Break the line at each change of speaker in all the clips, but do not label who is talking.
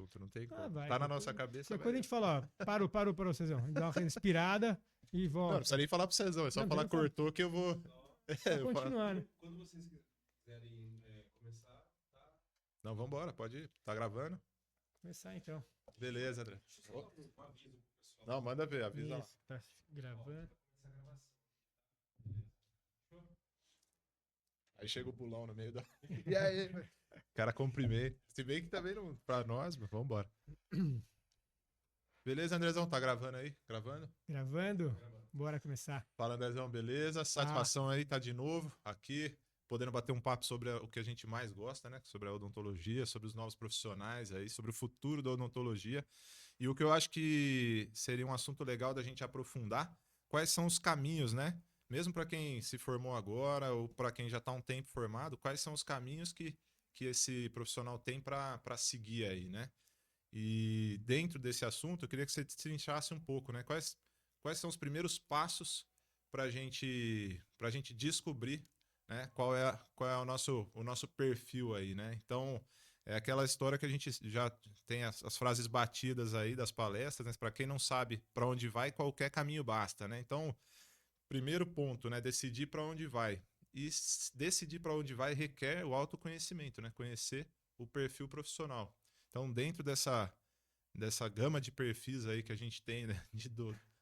assunto, não tem como.
Vai.
Tá na nossa cabeça.
Depois a gente fala, ó, parou, Cezão. Dá uma respirada e
Não,
volta.
não precisa nem falar pro Cezão, é só
Não,
falar
eu falo.
cortou que eu vou.
Tá continuando.
Quando vocês quiserem começar, tá?
Não, vambora, pode ir. Tá gravando?
Começar então.
Beleza, André.
Deixa eu só dar um aviso pro pessoal.
Não, manda ver, avisa lá.
Isso, tá gravando.
Começar a gravação.
Aí chega o pulão no meio da. E aí, velho? O cara comprimei. Se bem que também não. Pra nós, mas vambora. Beleza, Andrezão? Tá gravando aí? Gravando?
Gravando? Bora começar.
Fala, Andrezão, beleza? Satisfação aí, tá de novo aqui, podendo bater um papo sobre o que a gente mais gosta, né? Sobre a odontologia, sobre os novos profissionais aí, sobre o futuro da odontologia. E o que eu acho que seria um assunto legal da gente aprofundar, quais são os caminhos, né? Mesmo para quem se formou agora ou para quem já está um tempo formado, quais são os caminhos que esse profissional tem para seguir aí, né? E dentro desse assunto, eu queria que você destrinchasse um pouco, né? Quais são os primeiros passos para a gente descobrir, né? Qual é o nosso perfil aí, né? Então, é aquela história que a gente já tem as frases batidas aí das palestras, né? Para quem não sabe para onde vai, qualquer caminho basta, né? Então, primeiro ponto, né? Decidir para onde vai. E decidir para onde vai requer o autoconhecimento, né? Conhecer o perfil profissional. Então, dentro dessa gama de perfis aí que a gente tem, né?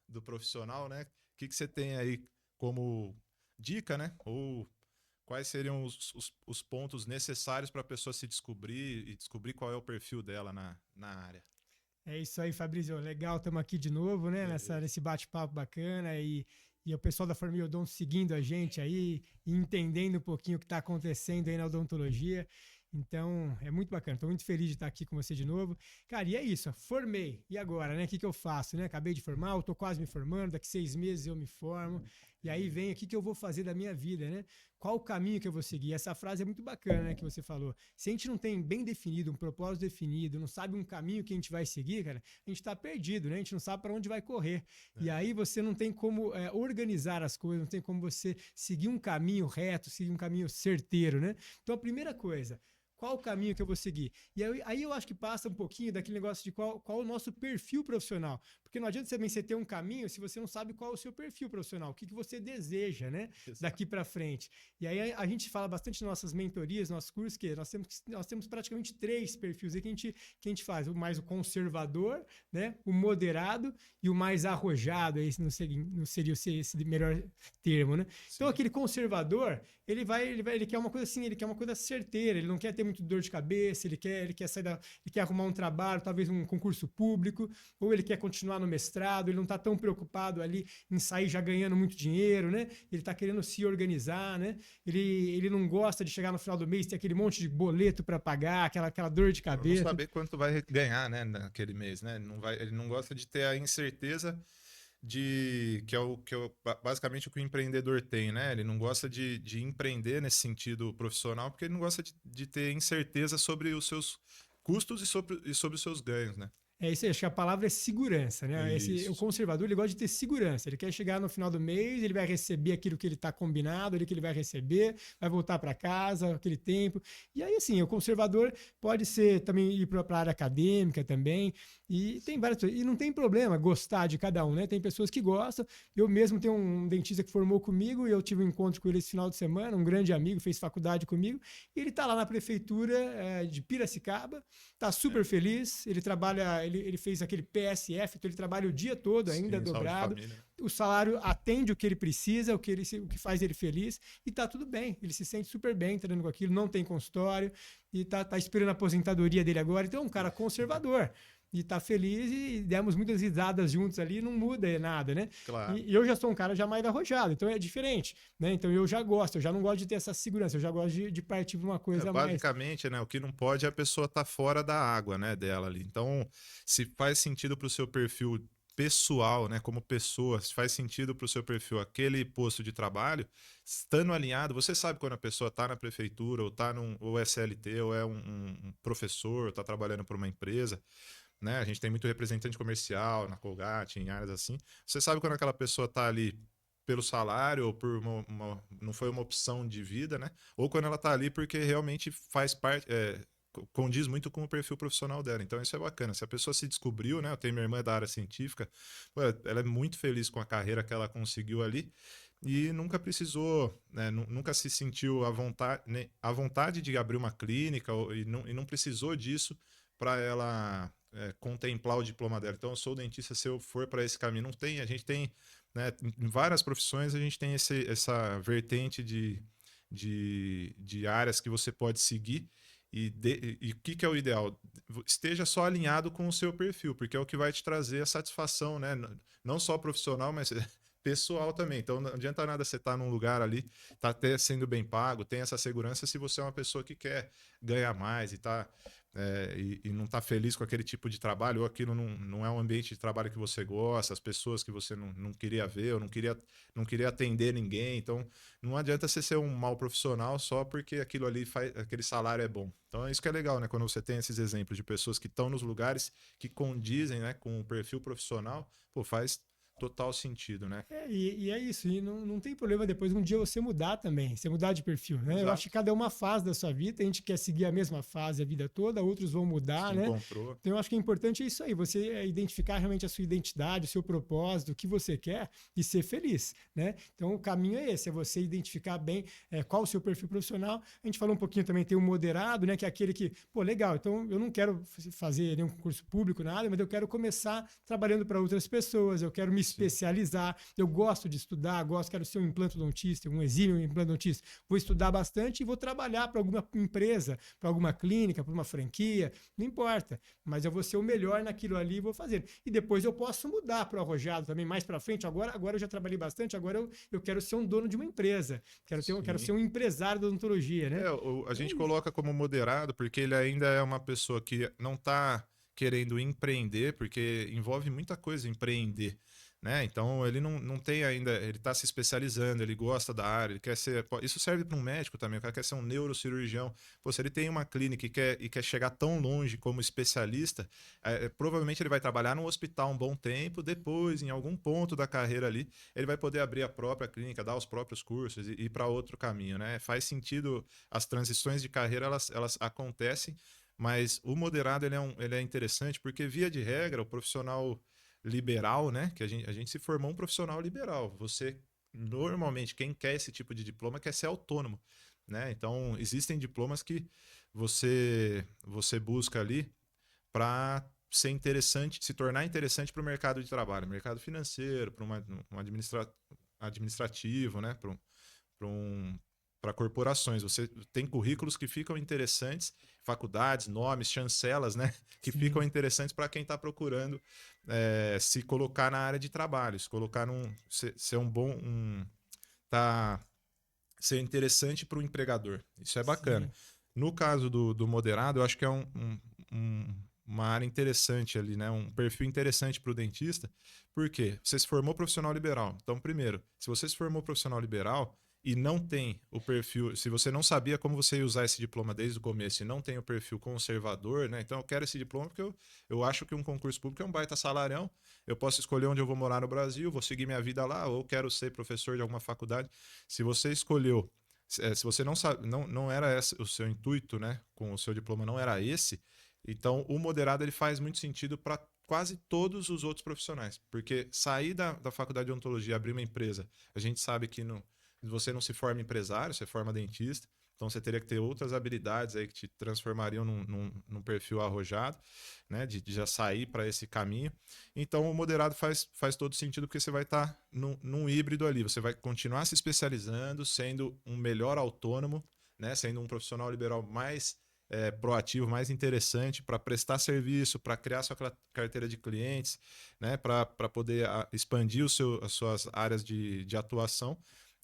Do profissional, né? O que você tem aí como dica, né? Ou quais seriam os pontos necessários para a pessoa se descobrir e descobrir qual é o perfil dela na área?
É isso aí, Fabrício. Legal, estamos aqui de novo, né? Nesse bate-papo bacana e o pessoal da Família Odonto seguindo a gente aí e entendendo um pouquinho o que está acontecendo aí na odontologia. Então, é muito bacana. Estou muito feliz de estar aqui com você de novo. Cara, e é isso. Formei. E agora, né? O que eu faço, né? Acabei de formar, estou quase me formando. Daqui 6 meses eu me formo. E aí vem o que eu vou fazer da minha vida, né? Qual o caminho que eu vou seguir? Essa frase é muito bacana, né? Que você falou. Se a gente não tem bem definido, um propósito definido, não sabe um caminho que a gente vai seguir, cara, a gente está perdido, né? A gente não sabe para onde vai correr. E aí você não tem como organizar as coisas, não tem como você seguir um caminho reto, seguir um caminho certeiro, né? Então, a primeira coisa... Qual o caminho que eu vou seguir? E aí eu acho que passa um pouquinho daquele negócio de qual o nosso perfil profissional. Porque não adianta você ter um caminho se você não sabe qual é o seu perfil profissional, o que você deseja, né? Daqui para frente. E aí a gente fala bastante nas nossas mentorias, nossos cursos, que nós temos praticamente 3 perfis aí que a gente faz. O mais o conservador, né? O moderado e o mais arrojado. Esse não seria esse melhor termo, né? Sim. Então aquele conservador, ele quer uma coisa assim, ele quer uma coisa certeira, ele não quer ter muito dor de cabeça, ele quer ele quer arrumar um trabalho, talvez um concurso público, ou ele quer continuar no mestrado, ele não está tão preocupado ali em sair já ganhando muito dinheiro, né? Ele está querendo se organizar, né? Ele não gosta de chegar no final do mês, ter aquele monte de boleto para pagar, aquela dor de cabeça.
Não saber quanto vai ganhar, né, naquele mês, né? Ele não gosta de ter a incerteza que é basicamente o que o empreendedor tem, né? Ele não gosta de empreender nesse sentido profissional porque ele não gosta de ter incerteza sobre os seus custos e sobre os seus ganhos, né?
É isso aí, acho que a palavra é segurança, né? O conservador, ele gosta de ter segurança. Ele quer chegar no final do mês, ele vai receber aquilo que ele está combinado, ali que ele vai receber, vai voltar para casa, aquele tempo. E aí, assim, o conservador pode ser também ir para a área acadêmica também. E tem várias pessoas. E não tem problema gostar de cada um, né? Tem pessoas que gostam. Eu mesmo tenho um dentista que formou comigo e eu tive um encontro com ele esse final de semana, um grande amigo, fez faculdade comigo. E ele está lá na prefeitura de Piracicaba, está super feliz, ele trabalha... Ele fez aquele PSF, então ele trabalha o dia todo ainda, dobrado. O salário atende o que ele precisa, o que faz ele feliz, e tá tudo bem. Ele se sente super bem trabalhando com aquilo, não tem consultório, e tá esperando a aposentadoria dele agora. Então é um cara conservador. E tá feliz e demos muitas risadas juntos ali, não muda nada, né?
Claro.
E eu já sou um cara já mais arrojado, então é diferente, né? Então eu já não gosto de ter essa segurança, eu já gosto de partir para uma coisa mais...
Basicamente, né, o que não pode é a pessoa estar fora da água, né, dela ali. Então, se faz sentido para o seu perfil pessoal, né, como pessoa, se faz sentido para o seu perfil aquele posto de trabalho, estando alinhado, você sabe quando a pessoa está na prefeitura, ou é CLT, ou é um professor, ou está trabalhando para uma empresa, né? A gente tem muito representante comercial na Colgate, em áreas assim. Você sabe quando aquela pessoa está ali pelo salário ou por não foi uma opção de vida, né? Ou quando ela está ali porque realmente faz parte, condiz muito com o perfil profissional dela. Então isso é bacana. Se a pessoa se descobriu, né? Eu tenho minha irmã da área científica, pô, ela é muito feliz com a carreira que ela conseguiu ali e nunca precisou, né, nunca se sentiu à vontade de abrir uma clínica e não precisou disso para ela contemplar o diploma dela. Então eu sou dentista, se eu for para esse caminho, não tem, a gente tem, né, em várias profissões a gente tem essa vertente de áreas que você pode seguir. E o que é o ideal? Esteja só alinhado com o seu perfil, porque é o que vai te trazer a satisfação, né? Não só profissional, mas pessoal também. Então não adianta nada você estar num lugar ali, tá até sendo bem pago, tem essa segurança se você é uma pessoa que quer ganhar mais e tá e não está feliz com aquele tipo de trabalho, ou aquilo não é um ambiente de trabalho que você gosta, as pessoas que você não queria ver, ou não queria atender ninguém. Então, não adianta você ser um mau profissional só porque aquilo ali aquele salário é bom. Então, é isso que é legal, né? Quando você tem esses exemplos de pessoas que estão nos lugares que condizem, né, com o perfil profissional, pô, faz total sentido, né?
E é isso, e não tem problema depois um dia você mudar também, você mudar de perfil, né?
Exato.
Eu acho que cada uma fase da sua vida, a gente quer seguir a mesma fase a vida toda, outros vão mudar,
Se
né?
encontrou.
Então eu acho que é importante isso aí, você identificar realmente a sua identidade, o seu propósito, o que você quer e ser feliz, né? Então o caminho é esse, é você identificar bem qual o seu perfil profissional. A gente falou um pouquinho também, tem o moderado, né? Que é aquele que, pô, legal, então eu não quero fazer nenhum concurso público, nada, mas eu quero começar trabalhando para outras pessoas, eu quero me especializar, eu gosto de estudar, quero ser um implantodontista, um exímio implantodontista. Vou estudar bastante e vou trabalhar para alguma empresa, para alguma clínica, para uma franquia, não importa. Mas eu vou ser o melhor naquilo ali e vou fazer. E depois eu posso mudar para o arrojado também, mais para frente. Agora eu já trabalhei bastante, agora eu quero ser um dono de uma empresa. Quero ser um empresário da odontologia, né?
A gente coloca como moderado porque ele ainda é uma pessoa que não está querendo empreender, porque envolve muita coisa empreender. Né? Então ele não tem ainda, ele está se especializando, ele gosta da área, ele quer ser. Isso serve para um médico também, o cara quer ser um neurocirurgião. Pô, se ele tem uma clínica e quer chegar tão longe como especialista, provavelmente ele vai trabalhar no hospital um bom tempo, depois, em algum ponto da carreira ali, ele vai poder abrir a própria clínica, dar os próprios cursos e ir para outro caminho. Né? Faz sentido, as transições de carreira elas acontecem, mas o moderado ele é interessante porque, via de regra, o profissional liberal, né? Que a gente se formou um profissional liberal. Você, normalmente, quem quer esse tipo de diploma quer ser autônomo, né? Então, existem diplomas que você busca ali para ser interessante, se tornar interessante para o mercado de trabalho, mercado financeiro, para um administrativo, né? Para corporações. Você tem currículos que ficam interessantes, faculdades, nomes, chancelas, né? Que ficam interessantes para quem está procurando se colocar na área de trabalho, se colocar ser um bom. Ser interessante para o empregador. Isso é bacana. Sim. No caso do moderado, eu acho que é uma área interessante ali, né? Um perfil interessante para o dentista. Por quê? Você se formou profissional liberal. Então, primeiro, se você se formou profissional liberal e não tem o perfil, se você não sabia como você ia usar esse diploma desde o começo e não tem o perfil conservador, né? Então eu quero esse diploma porque eu acho que um concurso público é um baita salarião, eu posso escolher onde eu vou morar no Brasil, vou seguir minha vida lá, ou quero ser professor de alguma faculdade. Se você escolheu, se você não sabe, não era esse o seu intuito, né? Com o seu diploma não era esse, então o moderado ele faz muito sentido para quase todos os outros profissionais, porque sair da faculdade de odontologia e abrir uma empresa, a gente sabe que você não se forma empresário, você forma dentista, então você teria que ter outras habilidades aí que te transformariam num perfil arrojado, né? De já sair para esse caminho. Então o moderado faz todo sentido porque você vai estar num híbrido ali, você vai continuar se especializando, sendo um melhor autônomo, né? Sendo um profissional liberal mais proativo, mais interessante para prestar serviço, para criar sua carteira de clientes, né? Para poder expandir as suas áreas de atuação.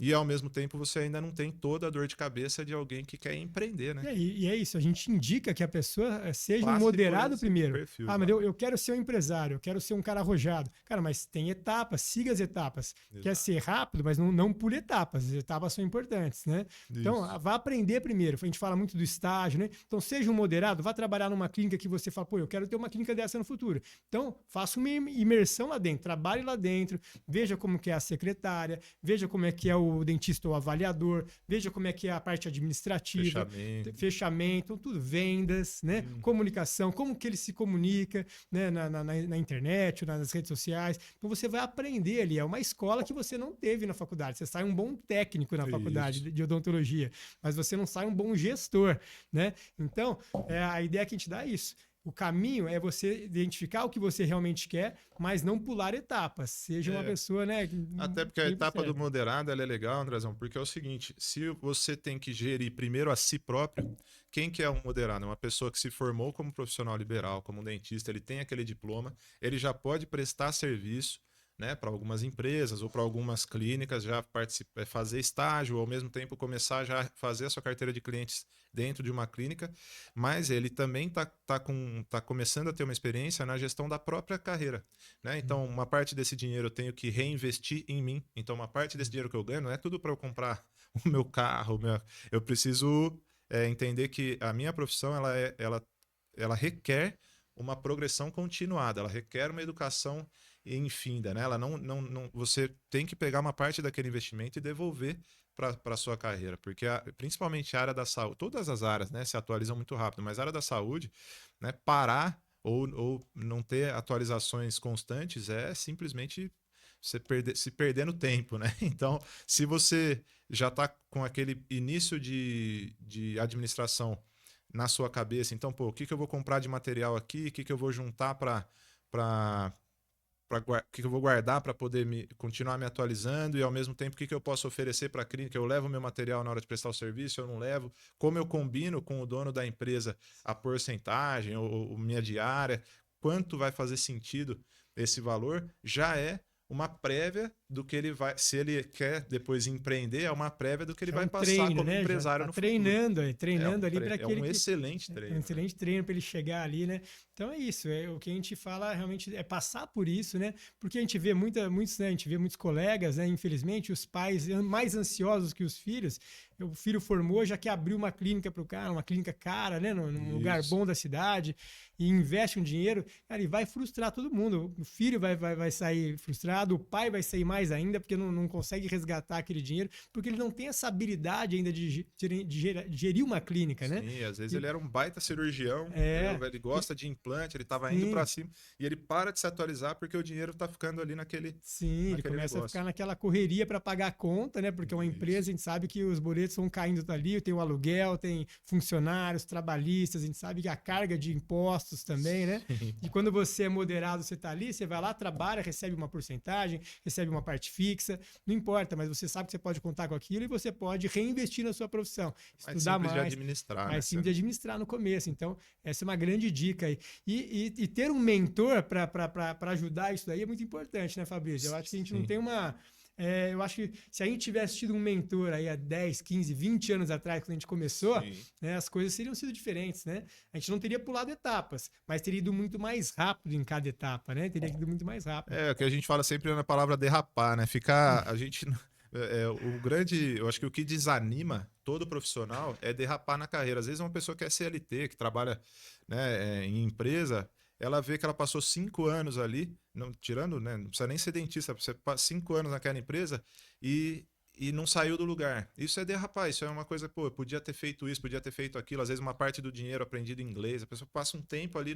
E, ao mesmo tempo, você ainda não tem toda a dor de cabeça de alguém que quer empreender, né?
E é isso, a gente indica que a pessoa seja um moderado primeiro.
Perfil,
mas eu quero ser um empresário, eu quero ser um cara arrojado. Cara, mas tem etapas, siga as etapas. Exato. Quer ser rápido, mas não pule etapas. As etapas são importantes, né? Isso. Então, vá aprender primeiro. A gente fala muito do estágio, né? Então, seja um moderado, vá trabalhar numa clínica que você fala, pô, eu quero ter uma clínica dessa no futuro. Então, faça uma imersão lá dentro, trabalhe lá dentro, veja como que é a secretária, veja como é que é o o dentista o avaliador, veja como é que é a parte administrativa, fechamento, tudo, vendas, né? Comunicação, como que ele se comunica, né? Na internet, nas redes sociais. Então você vai aprender ali. É uma escola que você não teve na faculdade. Você sai um bom técnico na faculdade de odontologia, mas você não sai um bom gestor, né? Então, a ideia que a gente dá é isso. O caminho é você identificar o que você realmente quer, mas não pular etapas. Seja uma pessoa, né?
Até porque a etapa do moderado ela é legal, Andrezão, porque é o seguinte: se você tem que gerir primeiro a si próprio, quem que é um moderado? É uma pessoa que se formou como profissional liberal, como um dentista, ele tem aquele diploma, ele já pode prestar serviço, né, para algumas empresas ou para algumas clínicas, já fazer estágio, ou ao mesmo tempo começar já a fazer a sua carteira de clientes dentro de uma clínica, mas ele também tá começando a ter uma experiência na gestão da própria carreira, né? Então, uma parte desse dinheiro eu tenho que reinvestir em mim. Então, uma parte desse dinheiro que eu ganho não é tudo para eu comprar o meu carro, eu preciso entender que a minha profissão ela requer uma progressão continuada, ela requer uma educação infinda, né? Ela você tem que pegar uma parte daquele investimento e devolver para a sua carreira, porque principalmente a área da saúde, todas as áreas, né, se atualizam muito rápido, mas a área da saúde, né, parar ou não ter atualizações constantes é simplesmente se perder no tempo, né? Então, se você já está com aquele início de administração na sua cabeça, então, pô, o que eu vou comprar de material aqui, o que eu vou juntar o que eu vou guardar para poder continuar me atualizando e ao mesmo tempo o que eu posso oferecer para a clínica, eu levo meu material na hora de prestar o serviço, eu não levo, como eu combino com o dono da empresa a porcentagem ou minha diária, quanto vai fazer sentido esse valor, já é uma prévia do que ele vai, se ele quer depois empreender, é uma prévia do que ele vai passar como
né?
empresário no
treinando
futuro.
Ali para aquele
excelente treino.
É um excelente treino para ele chegar ali, né? Então é isso, o que a gente fala realmente é passar por isso, né? Porque a gente vê muitos, né? A gente vê muitos colegas, né? Infelizmente, os pais mais ansiosos que os filhos. O filho formou, já quer abrir uma clínica para o cara, uma clínica cara, né? Num lugar bom da cidade, e investe um dinheiro, cara, e vai frustrar todo mundo. O filho vai sair frustrado, o pai vai sair mais ainda, porque não consegue resgatar aquele dinheiro, porque ele não tem essa habilidade ainda de gerir uma clínica, né?
Sim, às vezes ele era um baita cirurgião, ele gosta de implante, ele estava indo para cima, e ele para de se atualizar porque o dinheiro está ficando ali naquele.
Sim, ele começa a ficar naquela correria para pagar a conta, né? Porque uma empresa, a gente sabe que os boletos vão caindo dali, tem o aluguel, tem funcionários, trabalhistas, a gente sabe que a carga de impostos também, né? E quando você é moderado, você tá ali, você vai lá, trabalha, recebe uma porcentagem, recebe uma parte fixa, não importa, mas você sabe que você pode contar com aquilo e você pode reinvestir na sua profissão, estudar mais,
de administrar,
mais simples de administrar no começo. Então, essa é uma grande dica aí. E ter um mentor para ajudar isso daí é muito importante, né, Fabrício? Eu acho que a gente não tem uma... eu acho que se a gente tivesse tido um mentor aí há 10, 15, 20 anos atrás, quando a gente começou, né, as coisas teriam sido diferentes, né? A gente não teria pulado etapas, mas teria ido muito mais rápido em cada etapa, né? Teria ido muito mais rápido.
O que a gente fala sempre na palavra derrapar, né? A gente... eu acho que o que desanima todo profissional é derrapar na carreira. Às vezes uma pessoa que é CLT, que trabalha, né, em empresa, ela vê que ela passou 5 anos ali, tirando, né, não precisa nem ser dentista, você passa 5 anos naquela empresa e não saiu do lugar. Isso é derrapar, isso é uma coisa, pô, eu podia ter feito isso, podia ter feito aquilo, às vezes uma parte do dinheiro aprendido em inglês, a pessoa passa um tempo ali,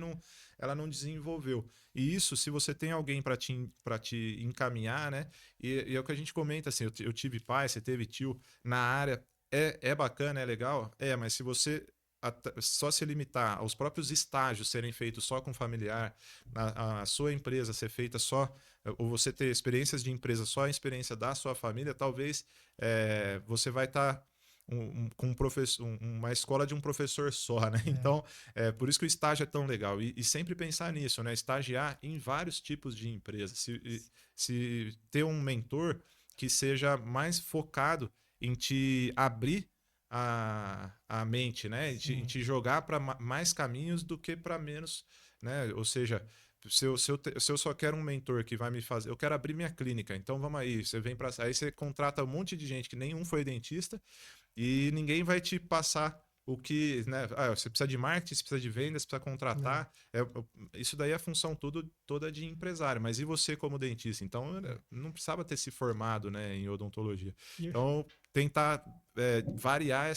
ela não desenvolveu. E isso, se você tem alguém para te encaminhar, né, e é o que a gente comenta, assim, eu tive pai, você teve tio na área, é bacana, é legal, mas se você só se limitar aos próprios estágios serem feitos só com familiar, a sua empresa ser feita só, ou você ter experiências de empresa só a experiência da sua família, talvez você vai estar com uma escola de um professor só, né? Então, por isso que o estágio é tão legal. E sempre pensar nisso, né? Estagiar em vários tipos de empresas. Se ter um mentor que seja mais focado em te abrir a mente, né? Em te jogar para mais caminhos do que para menos, né? Ou seja, se eu só quero um mentor que vai me fazer, eu quero abrir minha clínica, então vamos aí, aí você contrata um monte de gente que nenhum foi dentista e ninguém vai te passar o que, né? Você precisa de marketing, você precisa de vendas, você precisa contratar. Isso daí é a função toda de empresário. Mas e você como dentista? Então, não precisava ter se formado, né, em odontologia. Então, tentar variar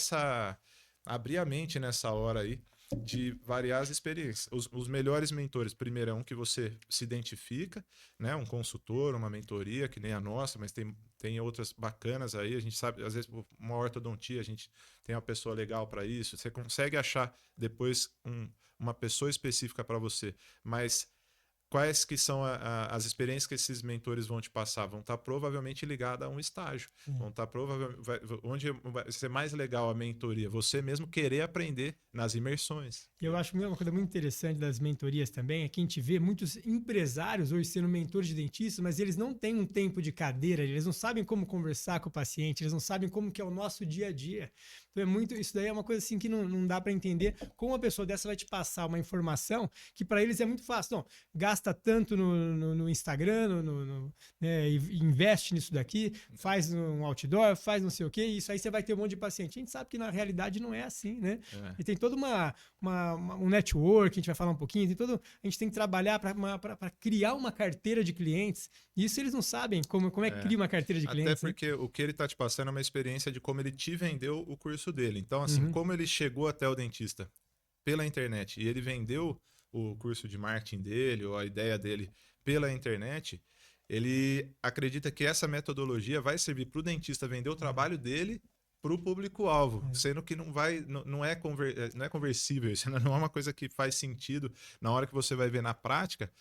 abrir a mente nessa hora aí, de variar as experiências. Os melhores mentores, primeiro é um que você se identifica, né? Um consultor, uma mentoria, que nem a nossa, mas tem outras bacanas aí. A gente sabe, às vezes, uma ortodontia, a gente tem uma pessoa legal para isso. Você consegue achar depois uma pessoa específica para você, mas quais que são as experiências que esses mentores vão te passar? Vão estar provavelmente ligadas a um estágio. Vão estar provavelmente... Onde vai ser mais legal a mentoria? Você mesmo querer aprender nas imersões.
Eu acho uma coisa muito interessante das mentorias também, é que a gente vê muitos empresários hoje sendo mentores de dentistas, mas eles não têm um tempo de cadeira, eles não sabem como conversar com o paciente, eles não sabem como que é o nosso dia a dia. Então isso daí é uma coisa assim que não dá para entender como uma pessoa dessa vai te passar uma informação que para eles é muito fácil. Não, gasta tanto no Instagram, né, investe nisso daqui, faz um outdoor, faz não sei o quê, e isso aí você vai ter um monte de paciente. A gente sabe que na realidade não é assim, né? E tem toda um network, a gente vai falar um pouquinho, a gente tem que trabalhar para criar uma carteira de clientes. Isso eles não sabem como é que cria uma carteira de clientes.
Até porque o que ele está te passando é uma experiência de como ele te vendeu o curso dele. Então, assim, como ele chegou até o dentista pela internet e ele vendeu o curso de marketing dele ou a ideia dele pela internet, ele acredita que essa metodologia vai servir para o dentista vender o trabalho dele para o público-alvo, sendo que não é conversível, isso não é uma coisa que faz sentido na hora que você vai ver na prática.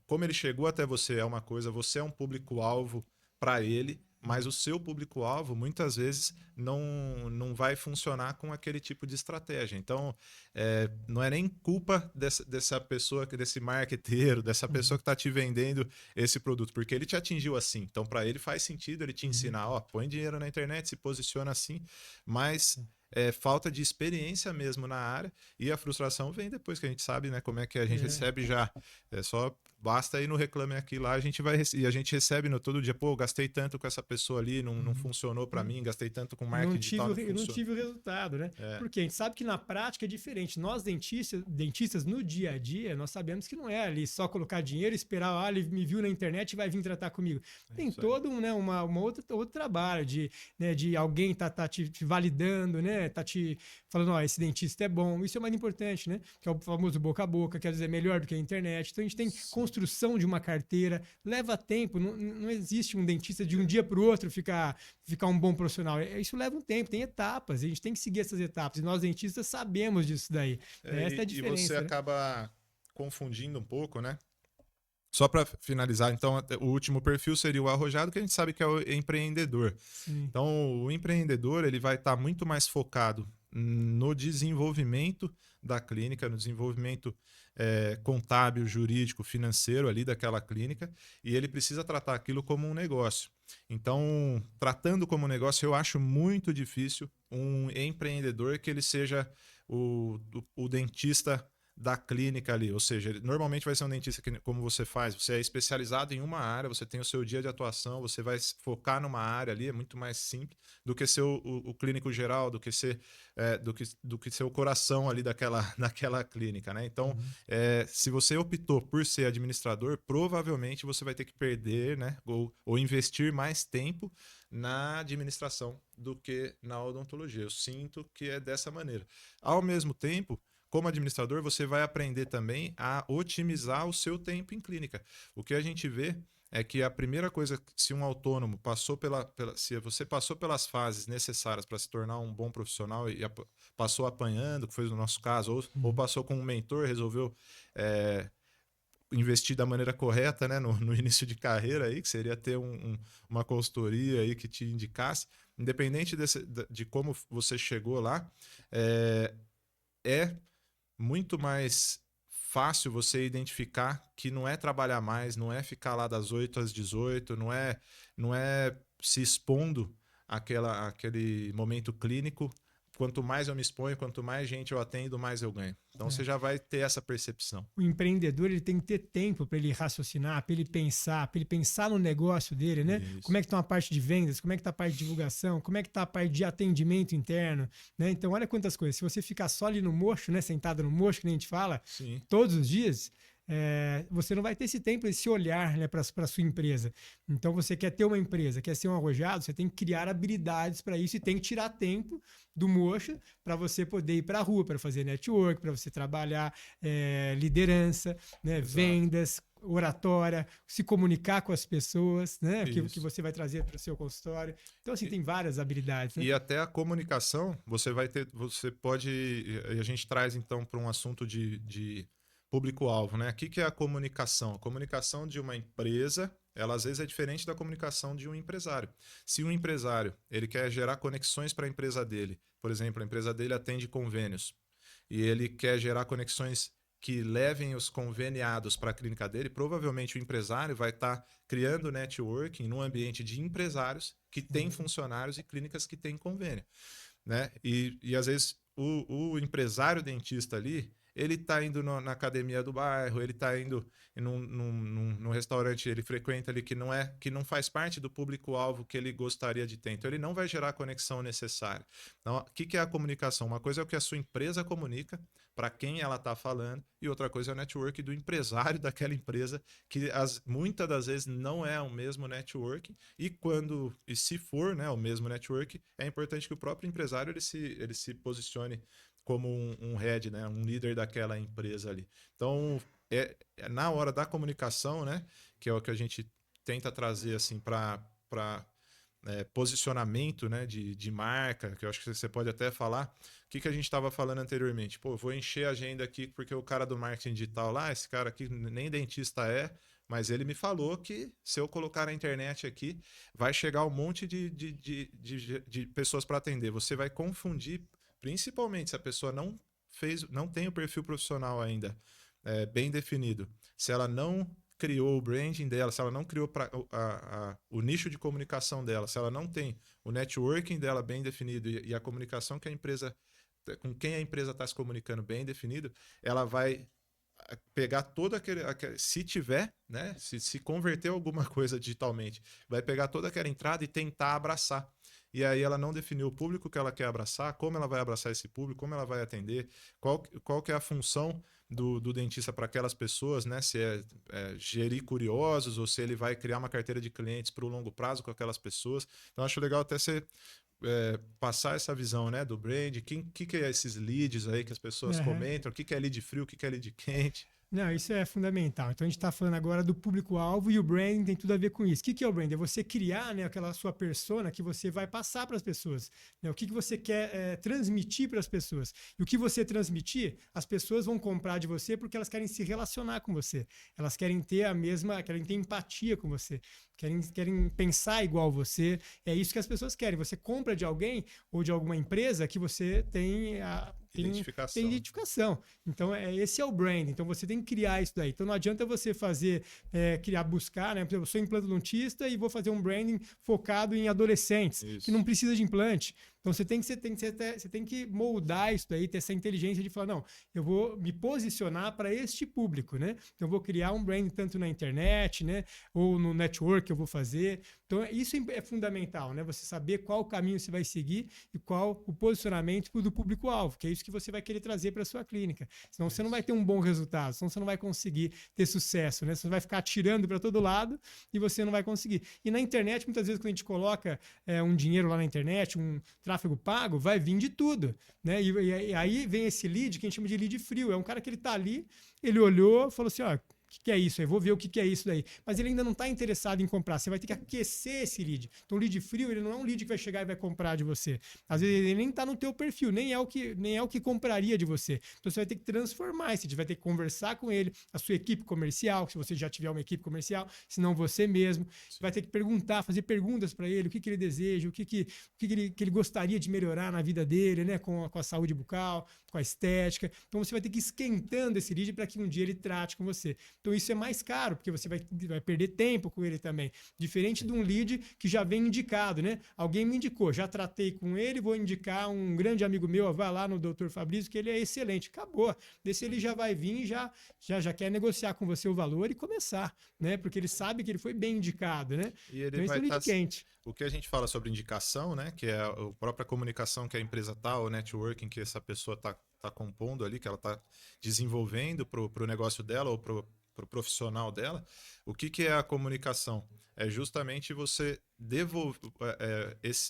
Como ele chegou até você é uma coisa, você é um público-alvo para ele, mas o seu público-alvo muitas vezes não vai funcionar com aquele tipo de estratégia. Então, não é nem culpa dessa pessoa, desse marqueteiro, dessa pessoa que está te vendendo esse produto, porque ele te atingiu assim. Então, para ele faz sentido ele te ensinar, põe dinheiro na internet, se posiciona assim, mas falta de experiência mesmo na área, e a frustração vem depois que a gente sabe, né, como é que a gente recebe já. Só basta ir no Reclame Aqui lá, a gente recebe todo dia, pô, gastei tanto com essa pessoa ali, não funcionou para mim, gastei tanto com marketing digital,
não tive o resultado, né? Porque a gente sabe que na prática é diferente. Nós dentistas no dia a dia, nós sabemos que não é ali só colocar dinheiro, esperar, ele me viu na internet e vai vir tratar comigo. Tem todo outro trabalho de alguém tá te validando, né? Tá te falando, esse dentista é bom. Isso é mais importante, né? Que é o famoso boca a boca, quer dizer, melhor do que a internet. Então a gente tem construção de uma carteira, leva tempo, não existe um dentista de um dia para o outro ficar um bom profissional. Isso leva um tempo, tem etapas, a gente tem que seguir essas etapas. E nós dentistas sabemos disso daí. Essa é a diferença.
E você acaba confundindo um pouco, né? Só para finalizar, então, o último perfil seria o arrojado, que a gente sabe que é o empreendedor.
Sim.
Então, o empreendedor ele vai estar muito mais focado no desenvolvimento da clínica, no desenvolvimento contábil, jurídico, financeiro ali daquela clínica, e ele precisa tratar aquilo como um negócio. Então, tratando como um negócio, eu acho muito difícil um empreendedor que ele seja o dentista da clínica ali, ou seja, normalmente vai ser um dentista que, como você faz, você é especializado em uma área, você tem o seu dia de atuação, você vai focar numa área ali, é muito mais simples do que ser o clínico geral, do que ser o coração ali daquela clínica, né? Então, se você optou por ser administrador, provavelmente você vai ter que perder, né, ou investir mais tempo na administração do que na odontologia. Eu sinto que é dessa maneira. Ao mesmo tempo, como administrador, você vai aprender também a otimizar o seu tempo em clínica. O que a gente vê é que a primeira coisa, se um autônomo passou se você passou pelas fases necessárias para se tornar um bom profissional e passou apanhando, que foi o nosso caso, ou passou com um mentor, resolveu investir da maneira correta, né, no início de carreira, aí, que seria ter uma consultoria aí que te indicasse, independente de como você chegou lá, é muito mais fácil você identificar que não é trabalhar mais, não é ficar lá das 8 às 18, não é se expondo àquele momento clínico quanto mais eu me exponho, quanto mais gente eu atendo, mais eu ganho. Então você já vai ter essa percepção.
O empreendedor ele tem que ter tempo para ele raciocinar, para ele pensar no negócio dele, né?
Isso.
Como é que está a parte de vendas, como é que está a parte de divulgação, como é que está a parte de atendimento interno, né? Então olha quantas coisas. Se você ficar só ali no mocho, né, sentado no mocho, que nem a gente fala,
Sim.
todos os dias, você não vai ter esse tempo, esse olhar, né, para a sua empresa. Então, você quer ter uma empresa, quer ser um arrojado, você tem que criar habilidades para isso e tem que tirar tempo do mocho para você poder ir para a rua, para fazer network, para você trabalhar liderança, né, vendas, oratória, se comunicar com as pessoas, né, que você vai trazer para o seu consultório. Então, assim, tem várias habilidades. Né?
E até a comunicação, você pode... E a gente traz, então, para um assunto de público-alvo, né? O que é a comunicação? A comunicação de uma empresa, ela às vezes é diferente da comunicação de um empresário. Se um empresário ele quer gerar conexões para a empresa dele, por exemplo, a empresa dele atende convênios, e ele quer gerar conexões que levem os conveniados para a clínica dele, provavelmente o empresário vai estar criando networking num ambiente de empresários que têm funcionários e clínicas que têm convênio, né? E às vezes o empresário dentista ali, ele está indo na academia do bairro, ele está indo num restaurante, ele frequenta ali que não faz parte do público-alvo que ele gostaria de ter. Então, ele não vai gerar a conexão necessária. Então, o que é a comunicação? Uma coisa é o que a sua empresa comunica, para quem ela está falando, e outra coisa é o network do empresário daquela empresa, que muitas das vezes não é o mesmo network, e se for, né, o mesmo network, é importante que o próprio empresário ele se posicione como um head, né, um líder daquela empresa ali. Então, na hora da comunicação, né, que é o que a gente tenta trazer assim para posicionamento, né, de marca, que eu acho que você pode até falar. O que a gente estava falando anteriormente? Pô, vou encher a agenda aqui porque o cara do marketing digital lá, esse cara aqui nem dentista mas ele me falou que se eu colocar na internet aqui, vai chegar um monte de pessoas para atender. Você vai confundir, principalmente se a pessoa não tem o perfil profissional ainda bem definido. Se ela não criou o branding dela, se ela não criou o nicho de comunicação dela, se ela não tem o networking dela bem definido e a comunicação que a empresa, com quem a empresa está se comunicando bem definido, ela vai pegar todo se tiver, né, se converter alguma coisa digitalmente, vai pegar toda aquela entrada e tentar abraçar. E aí ela não definiu o público que ela quer abraçar, como ela vai abraçar esse público, como ela vai atender, qual que é a função do dentista para aquelas pessoas, né? Se é gerir curiosos ou se ele vai criar uma carteira de clientes para o longo prazo com aquelas pessoas. Então acho legal até você passar essa visão, né, do brand, que é esses leads aí que as pessoas comentam, o que é lead frio, o que é lead quente.
Não, isso é fundamental. Então a gente está falando agora do público-alvo e o branding tem tudo a ver com isso. O que é o branding? É você criar, né, aquela sua persona que você vai passar para as pessoas. Né? O que você quer transmitir para as pessoas. E o que você transmitir, as pessoas vão comprar de você porque elas querem se relacionar com você. Elas querem ter querem ter empatia com você. Querem pensar igual você. É isso que as pessoas querem. Você compra de alguém ou de alguma empresa que você tem identificação. Então, esse é o brand. Então, você tem que criar isso daí. Então, não adianta você buscar, né? Por exemplo, eu sou implantodontista e vou fazer um branding focado em adolescentes, que não precisa de implante. Então, você tem que moldar isso daí, ter essa inteligência de falar, não, eu vou me posicionar para este público, né? Então, eu vou criar um branding tanto na internet, né? Ou no network que eu vou fazer. Então, isso é fundamental, né? Você saber qual caminho você vai seguir e qual o posicionamento do público-alvo, que é isso que você vai querer trazer para a sua clínica. Senão você não vai ter um bom resultado, senão você não vai conseguir ter sucesso, né? Você vai ficar atirando para todo lado e você não vai conseguir. E na internet, muitas vezes, quando a gente coloca um dinheiro lá na internet, um tráfego pago, vai vir de tudo, né? E aí vem esse lead que a gente chama de lead frio. É um cara que ele tá ali, ele olhou, falou assim, ó, o que é isso aí? Vou ver o que é isso daí. Mas ele ainda não está interessado em comprar. Você vai ter que aquecer esse lead. Então, o lead frio, ele não é um lead que vai chegar e vai comprar de você. Às vezes, ele nem está no teu perfil, nem é o que compraria de você. Então, você vai ter que transformar esse lead, vai ter que conversar com ele, a sua equipe comercial, se você já tiver uma equipe comercial, se não você mesmo. Sim. Vai ter que perguntar, fazer perguntas para ele, o que ele deseja, o que ele gostaria de melhorar na vida dele, né? Com a saúde bucal, com a estética. Então, você vai ter que ir esquentando esse lead para que um dia ele trate com você. Então isso é mais caro, porque você vai perder tempo com ele também. Diferente de um lead que já vem indicado, né? Alguém me indicou, já tratei com ele, vou indicar um grande amigo meu, vai lá no Dr. Fabrício, que ele é excelente. Acabou. Desse ele já vai vir e já quer negociar com você o valor e começar, né? Porque ele sabe que ele foi bem indicado, né?
E ele
Então esse é
vai
o lead
estar.
quente.
O que a gente fala sobre indicação, né? Que é a própria comunicação que a empresa tá, o networking que essa pessoa tá compondo ali, que ela tá desenvolvendo pro negócio dela ou pro profissional dela. O que é a comunicação? É justamente você devolver,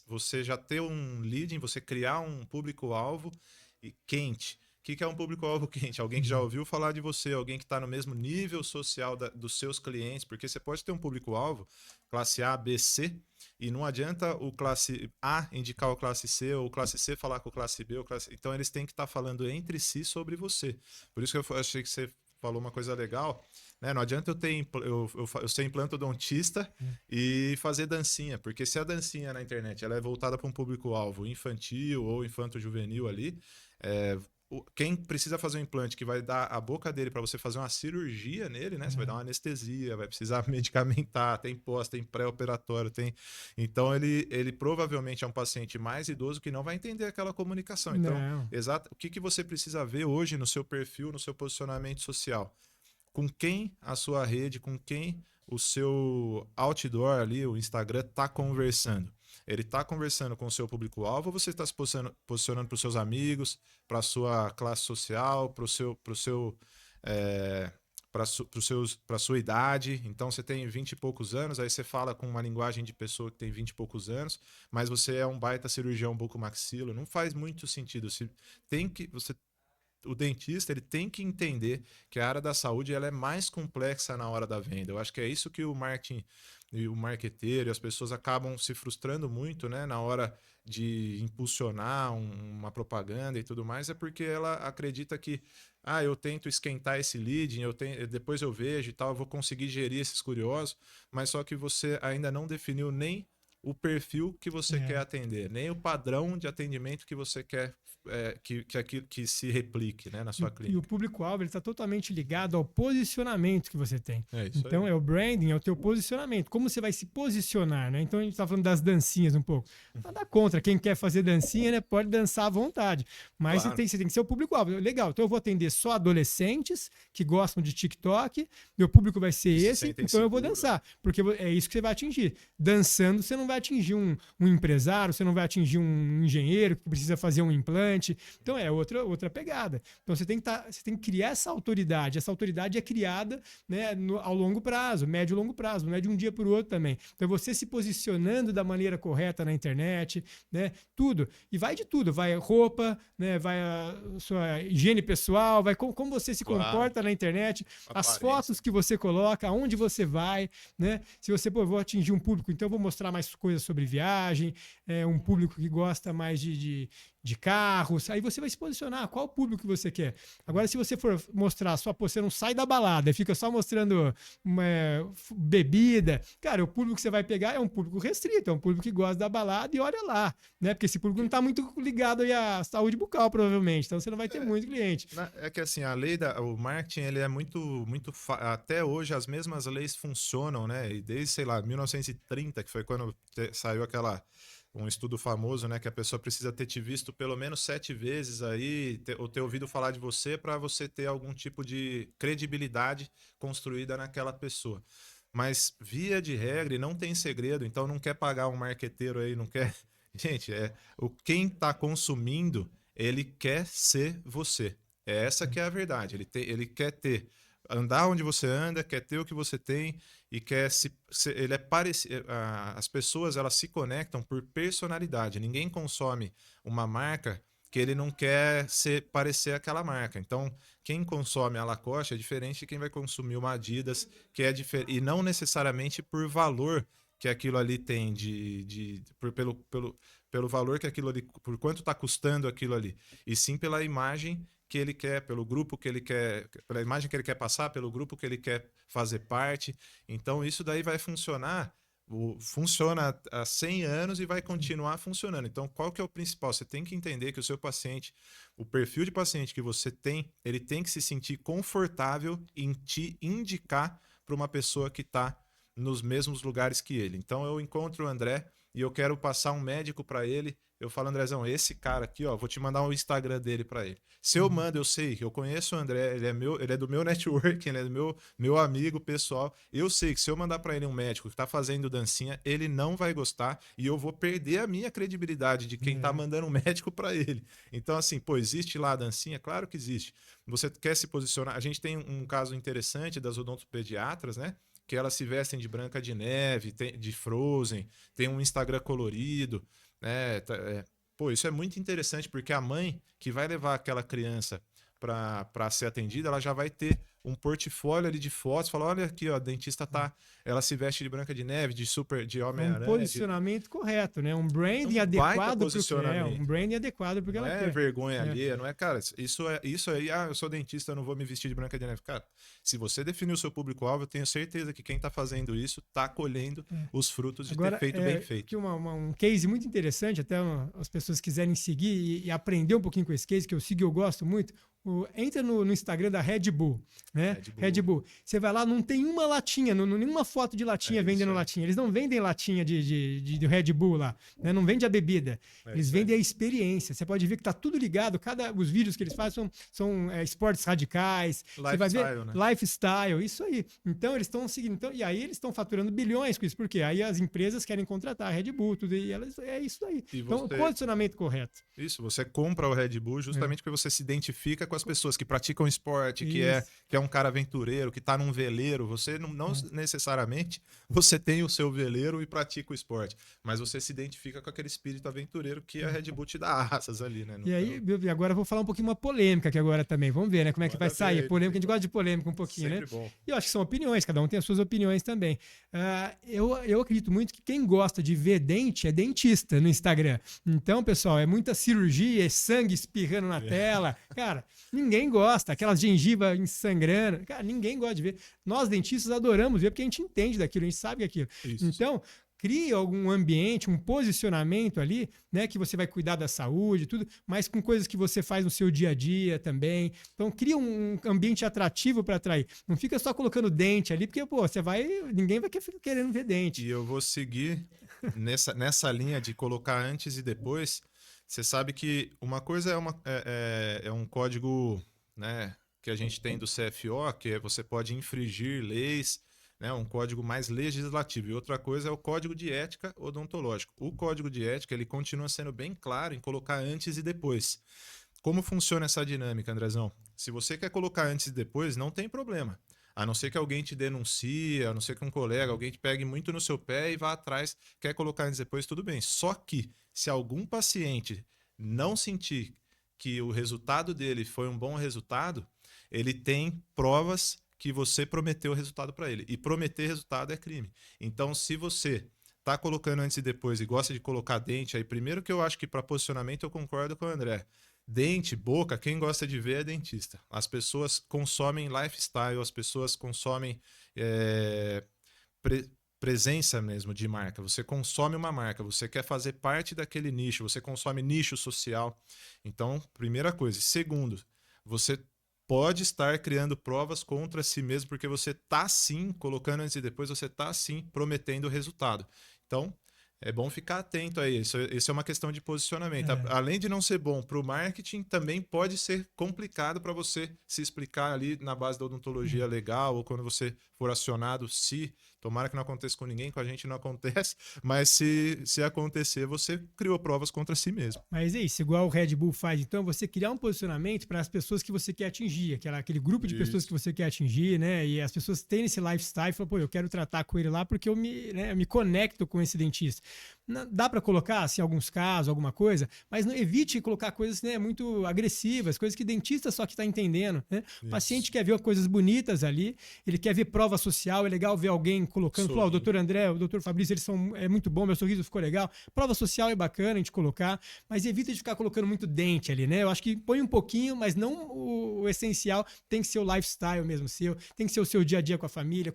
você já ter um leading, você criar um público-alvo quente. O que é um público-alvo quente? Alguém que já ouviu falar de você, alguém que está no mesmo nível social dos seus clientes, porque você pode ter um público-alvo, classe A, B, C, e não adianta o classe A indicar o classe C, ou o classe C falar com o classe B, então eles têm que estar falando entre si sobre você. Por isso que eu achei que você falou uma coisa legal, né? Não adianta eu ser implantodontista e fazer dancinha, porque se a dancinha na internet ela é voltada para um público-alvo infantil ou infanto-juvenil ali, quem precisa fazer um implante que vai dar a boca dele para você fazer uma cirurgia nele, né? Você vai dar uma anestesia, vai precisar medicamentar, tem pós, tem pré-operatório, tem. Então ele provavelmente é um paciente mais idoso que não vai entender aquela comunicação. Então, exato, o que você precisa ver hoje no seu perfil, no seu posicionamento social? Com quem a sua rede, com quem o seu outdoor ali, o Instagram, está conversando? Ele está conversando com o seu público-alvo ou você está se posicionando para os seus amigos, para a sua classe social, para a sua idade? Então você tem 20 e poucos anos, aí você fala com uma linguagem de pessoa que tem 20 e poucos anos, mas você é um baita cirurgião bucomaxilo. Não faz muito sentido. O dentista ele tem que entender que a área da saúde ela é mais complexa na hora da venda. Eu acho que é isso que o marketing e o marqueteiro e as pessoas acabam se frustrando muito, né, na hora de impulsionar uma propaganda e tudo mais, é porque ela acredita que eu tento esquentar esse lead, depois eu vejo e tal, eu vou conseguir gerir esses curiosos, mas só que você ainda não definiu nem o perfil que você quer atender, nem o padrão de atendimento que você quer que se replique, né, na sua clínica.
E o público-alvo está totalmente ligado ao posicionamento que você tem.
Então,
é o branding, é o teu posicionamento. Como você vai se posicionar, né? Então, a gente está falando das dancinhas um pouco. Nada contra. Quem quer fazer dancinha, né, pode dançar à vontade. Mas
claro,
você tem que ser o público-alvo. Legal, então eu vou atender só adolescentes que gostam de TikTok. Meu público vai ser esse, então eu vou dançar. Porque é isso que você vai atingir. Dançando, você não vai atingir um empresário, você não vai atingir um engenheiro que precisa fazer um implante. Então é outra pegada. Então você tem que criar essa autoridade. Essa autoridade é criada, né, ao longo prazo, médio e longo prazo, não é de um dia para o outro também. Então você se posicionando da maneira correta na internet, né, tudo. E vai de tudo, vai roupa, né, vai a sua higiene pessoal, vai como você se comporta na internet, as fotos que você coloca, aonde você vai, né? Se você, vou atingir um público, então eu vou mostrar mais coisas sobre viagem, um público que gosta mais de carros, aí você vai se posicionar, qual público que você quer. Agora, se você for mostrar só, você não sai da balada e fica só mostrando bebida, cara, o público que você vai pegar é um público restrito, é um público que gosta da balada e olha lá, né? Porque esse público não está muito ligado aí à saúde bucal, provavelmente, então você não vai ter muito cliente.
É que assim, o marketing, ele é muito até hoje as mesmas leis funcionam, né? E desde, sei lá, 1930, que foi quando saiu um estudo famoso, né, que a pessoa precisa ter te visto pelo menos 7 vezes aí, ou ter ouvido falar de você para você ter algum tipo de credibilidade construída naquela pessoa. Mas, via de regra, e não tem segredo, então não quer pagar um marqueteiro aí, não quer... Gente, quem está consumindo, ele quer ser você. É essa que é a verdade. Ele quer andar onde você anda, quer ter o que você tem e quer ele é parecido. As pessoas elas se conectam por personalidade. Ninguém consome uma marca que ele não quer parecer aquela marca. Então, quem consome a Lacoste é diferente de quem vai consumir uma Adidas, que é diferente, e não necessariamente por valor que aquilo ali tem pelo valor que aquilo ali, por quanto está custando aquilo ali, e sim pela imagem que ele quer, pelo grupo que ele quer, pela imagem que ele quer passar, pelo grupo que ele quer fazer parte. Então isso daí vai funcionar funciona há 100 anos e vai continuar funcionando. Então, qual que é o principal? Você tem que entender que o seu paciente, o perfil de paciente que você tem, ele tem que se sentir confortável em te indicar para uma pessoa que está nos mesmos lugares que ele. Então, eu encontro o André e eu quero passar um médico para ele. Eu falo, Andrezão, esse cara aqui, ó, vou te mandar o Instagram dele para ele. Se eu mando, eu sei que eu conheço o André, ele é do meu network, ele é do meu amigo pessoal. Eu sei que se eu mandar para ele um médico que tá fazendo dancinha, ele não vai gostar e eu vou perder a minha credibilidade de quem tá mandando um médico para ele. Então, assim, pô, existe lá a dancinha? Claro que existe. Você quer se posicionar? A gente tem um caso interessante das odontopediatras, né? Que elas se vestem de Branca de Neve, de Frozen, tem um Instagram colorido, né? Pô, isso é muito interessante, porque a mãe que vai levar aquela criança para ser atendida, ela já vai ter um portfólio ali de fotos, fala, olha aqui, ó, a dentista tá, ela se veste de Branca de Neve, de Homem-Aranha.
Um posicionamento correto, né? Um branding
Um baita
adequado pro
posicionamento.
um branding adequado porque
Não
ela
é
quer.
vergonha alheia, não é, cara, isso aí, eu sou dentista, eu não vou me vestir de Branca de Neve. Cara, se você definir o seu público-alvo, eu tenho certeza que quem tá fazendo isso tá colhendo os frutos de ter feito bem feito.
Aqui um case muito interessante, até as pessoas quiserem seguir e aprender um pouquinho com esse case, que eu sigo e eu gosto muito. Entra no Instagram da Red Bull, né? Red Bull. Você vai lá, não tem uma latinha, nenhuma foto de latinha vendendo latinha. Eles não vendem latinha de Red Bull lá, né? Não vende a bebida. Eles vendem a experiência. Você pode ver que tá tudo ligado. Os vídeos que eles fazem são esportes radicais. Você vai ver lifestyle, isso aí. Então eles estão seguindo. Então, e aí eles estão faturando bilhões com isso. Por quê? Aí as empresas querem contratar a Red Bull, tudo, e é isso aí. Então, posicionamento correto.
Isso, você compra o Red Bull justamente porque você se identifica com as pessoas que praticam esporte, que é um cara aventureiro, que tá num veleiro. Você não necessariamente você tem o seu veleiro e pratica o esporte, mas você se identifica com aquele espírito aventureiro que a Red Bull te dá asas ali, né?
E aí, agora eu vou falar um pouquinho uma polêmica aqui agora também. Vamos ver, né? Como é que vai sair. Polêmica, a gente gosta de polêmica um pouquinho, né?
Bom.
E eu acho que são opiniões, cada um tem as suas opiniões também. Eu acredito muito que quem gosta de ver dente é dentista no Instagram. Então, pessoal, é muita cirurgia, é sangue espirrando na tela. Cara, ninguém gosta. Aquelas gengivas ensangrando. Cara, ninguém gosta de ver. Nós, dentistas, adoramos ver porque a gente entende daquilo, a gente sabe daquilo.
Isso.
Então, cria algum ambiente, um posicionamento ali, né, que você vai cuidar da saúde, tudo, mas com coisas que você faz no seu dia a dia também. Então, cria um ambiente atrativo para atrair. Não fica só colocando dente ali, porque, pô, ninguém vai ficar querendo ver dente.
E eu vou seguir nessa linha de colocar antes e depois. Você sabe que uma coisa é um código, né, que a gente tem do CFO, que você pode infringir leis, né, um código mais legislativo. E outra coisa é o código de ética odontológico. O código de ética ele continua sendo bem claro em colocar antes e depois. Como funciona essa dinâmica, Andrezão? Se você quer colocar antes e depois, não tem problema. A não ser que alguém te denuncie, a não ser que um colega, alguém te pegue muito no seu pé e vá atrás, quer colocar antes e depois, tudo bem. Só que se algum paciente não sentir que o resultado dele foi um bom resultado, ele tem provas que você prometeu o resultado para ele. E prometer resultado é crime. Então, se você está colocando antes e depois e gosta de colocar dente, aí primeiro que eu acho que para posicionamento eu concordo com o André. Dente, boca, quem gosta de ver é dentista. As pessoas consomem lifestyle, as pessoas consomem presença mesmo de marca. Você consome uma marca, você quer fazer parte daquele nicho, você consome nicho social. Então, primeira coisa. Segundo, você pode estar criando provas contra si mesmo, porque você está sim, colocando antes e depois, você está sim prometendo o resultado. Então, é bom ficar atento a isso. Isso é uma questão de posicionamento. Além de não ser bom para o marketing, também pode ser complicado para você se explicar ali na base da odontologia legal ou quando você for acionado, tomara que não aconteça com ninguém, com a gente não acontece, mas se acontecer, você criou provas contra si mesmo.
Mas é isso, igual o Red Bull faz, então, você criar um posicionamento para as pessoas que você quer atingir, aquele grupo de pessoas que você quer atingir, né? E as pessoas têm esse lifestyle e falam, pô, eu quero tratar com ele lá porque eu me conecto com esse dentista. Dá para colocar, assim, alguns casos, alguma coisa, mas não evite colocar coisas, né, muito agressivas, coisas que dentista só que está entendendo, né? O paciente quer ver coisas bonitas ali, ele quer ver prova social, é legal ver alguém colocando, falou, o doutor André, o doutor Fabrício, eles são muito bom, meu sorriso ficou legal. Prova social é bacana a gente colocar, mas evita de ficar colocando muito dente ali, né? Eu acho que põe um pouquinho, mas não o essencial, tem que ser o lifestyle mesmo seu, tem que ser o seu dia a dia com a família,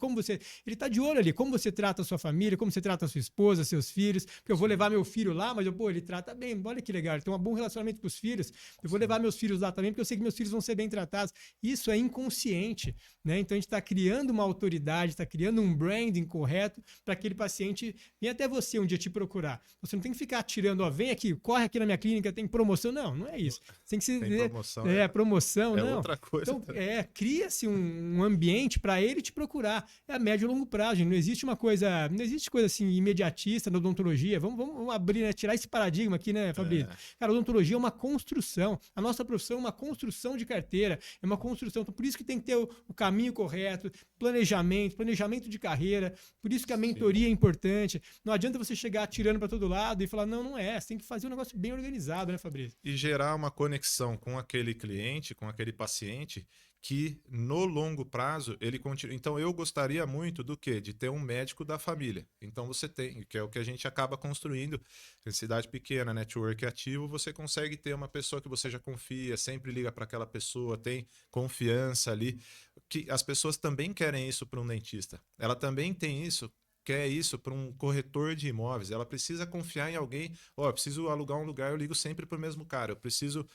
ele tá de olho ali, como você trata a sua família, como você trata a sua esposa, seus filhos, porque eu vou levar meu filho lá, mas ele trata bem, olha que legal, ele tem um bom relacionamento com os filhos, eu vou levar meus filhos lá também, porque eu sei que meus filhos vão ser bem tratados. Isso é inconsciente, né? Então a gente está criando uma autoridade, está criando um branding correto para aquele paciente vir até você um dia te procurar. Você não tem que ficar tirando, vem aqui, corre aqui na minha clínica, tem promoção. Não é isso. Tem que ser
promoção,
promoção, não.
Outra coisa.
Então, cria-se um ambiente para ele te procurar. É a médio e longo prazo. Não existe coisa assim imediatista na odontologia. Vamos abrir, né? Tirar esse paradigma aqui, né, Fabrício? Cara, a odontologia é uma construção. A nossa profissão é uma construção de carteira, é uma construção. Então, por isso que tem que ter o caminho correto, planejamento de carreira. Por isso que a mentoria é importante. Não adianta você chegar atirando para todo lado e falar, não é. Você tem que fazer um negócio bem organizado, né, Fabrício?
E gerar uma conexão com aquele cliente, com aquele paciente, que no longo prazo ele continua. Então eu gostaria muito do quê? De ter um médico da família. Então você tem, que é o que a gente acaba construindo em cidade pequena, network ativo, você consegue ter uma pessoa que você já confia, sempre liga para aquela pessoa, tem confiança ali, que as pessoas também querem isso para um dentista. Ela também quer isso para um corretor de imóveis. Ela precisa confiar em alguém. Eu preciso alugar um lugar, eu ligo sempre para o mesmo cara. Eu preciso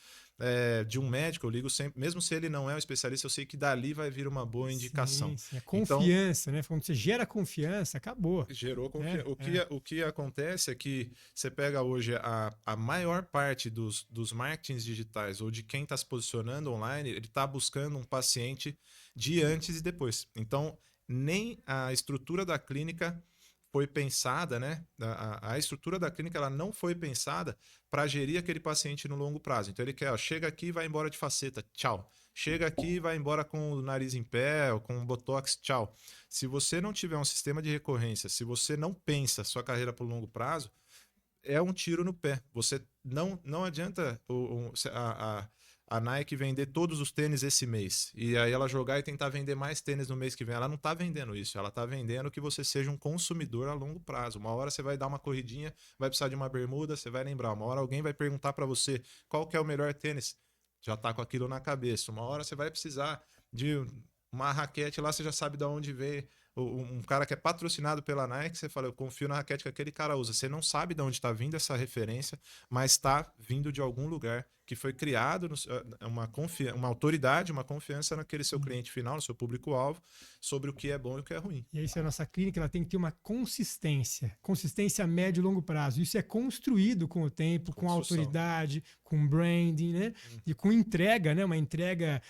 de um médico, eu ligo sempre. Mesmo se ele não é um especialista, eu sei que dali vai vir uma boa indicação.
Sim. A confiança, então, né? Quando você gera confiança, acabou.
Gerou confiança. O que acontece é que você pega hoje a maior parte dos marketings digitais ou de quem está se posicionando online, ele está buscando um paciente de antes e depois. Então, nem a estrutura da clínica foi pensada, né? A estrutura da clínica ela não foi pensada para gerir aquele paciente no longo prazo. Então ele quer, chega aqui e vai embora de faceta, tchau. Chega aqui e vai embora com o nariz em pé ou com botox, tchau. Se você não tiver um sistema de recorrência, se você não pensa sua carreira para o longo prazo, é um tiro no pé. Você não adianta a Nike vender todos os tênis esse mês e aí ela jogar e tentar vender mais tênis no mês que vem. Ela não está vendendo isso, ela está vendendo que você seja um consumidor a longo prazo. Uma hora você vai dar uma corridinha, vai precisar de uma bermuda, você vai lembrar. Uma hora alguém vai perguntar para você qual que é o melhor tênis, já está com aquilo na cabeça. Uma hora você vai precisar de uma raquete lá, você já sabe de onde veio. Um cara que é patrocinado pela Nike, você fala, eu confio na raquete que aquele cara usa. Você não sabe de onde está vindo essa referência, mas está vindo de algum lugar que foi criado uma autoridade, uma confiança naquele seu cliente final, no seu público-alvo, sobre o que é bom e o que é ruim.
E aí, a nossa clínica ela tem que ter uma consistência a médio e longo prazo. Isso é construído com o tempo, com autoridade, com branding, né? E com entrega, né? Uma entrega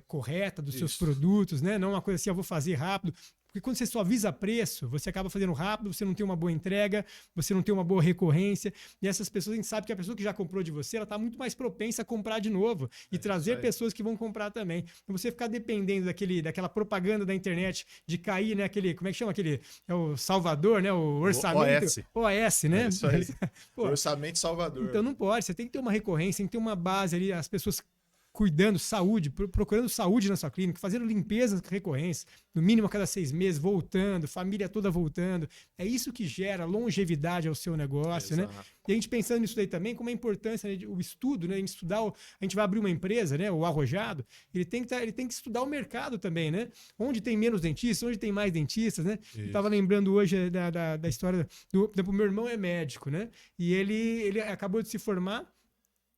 correta dos seus produtos, né? Não uma coisa assim, eu vou fazer rápido. Porque quando você só visa preço, você acaba fazendo rápido, você não tem uma boa entrega, você não tem uma boa recorrência. E essas pessoas, a gente sabe que a pessoa que já comprou de você, ela está muito mais propensa a comprar de novo e trazer pessoas que vão comprar também. Então você ficar dependendo daquela propaganda da internet de cair, né? Como é que chama aquele? É o Salvador, né? O orçamento. OS, né?
É isso aí. Orçamento Salvador.
Então não pode, você tem que ter uma recorrência, tem que ter uma base ali, as pessoas cuidando, saúde, procurando saúde na sua clínica, fazendo limpezas recorrentes, no mínimo a cada 6 meses, voltando, família toda voltando. É isso que gera longevidade ao seu negócio, né? E a gente pensando nisso daí também, como a importância, né, o estudo, né? A gente vai abrir uma empresa, né? O Arrojado, ele tem que estudar o mercado também, né? Onde tem menos dentistas, onde tem mais dentistas, né? Eu estava lembrando hoje da história do meu irmão é médico, né? E ele acabou de se formar.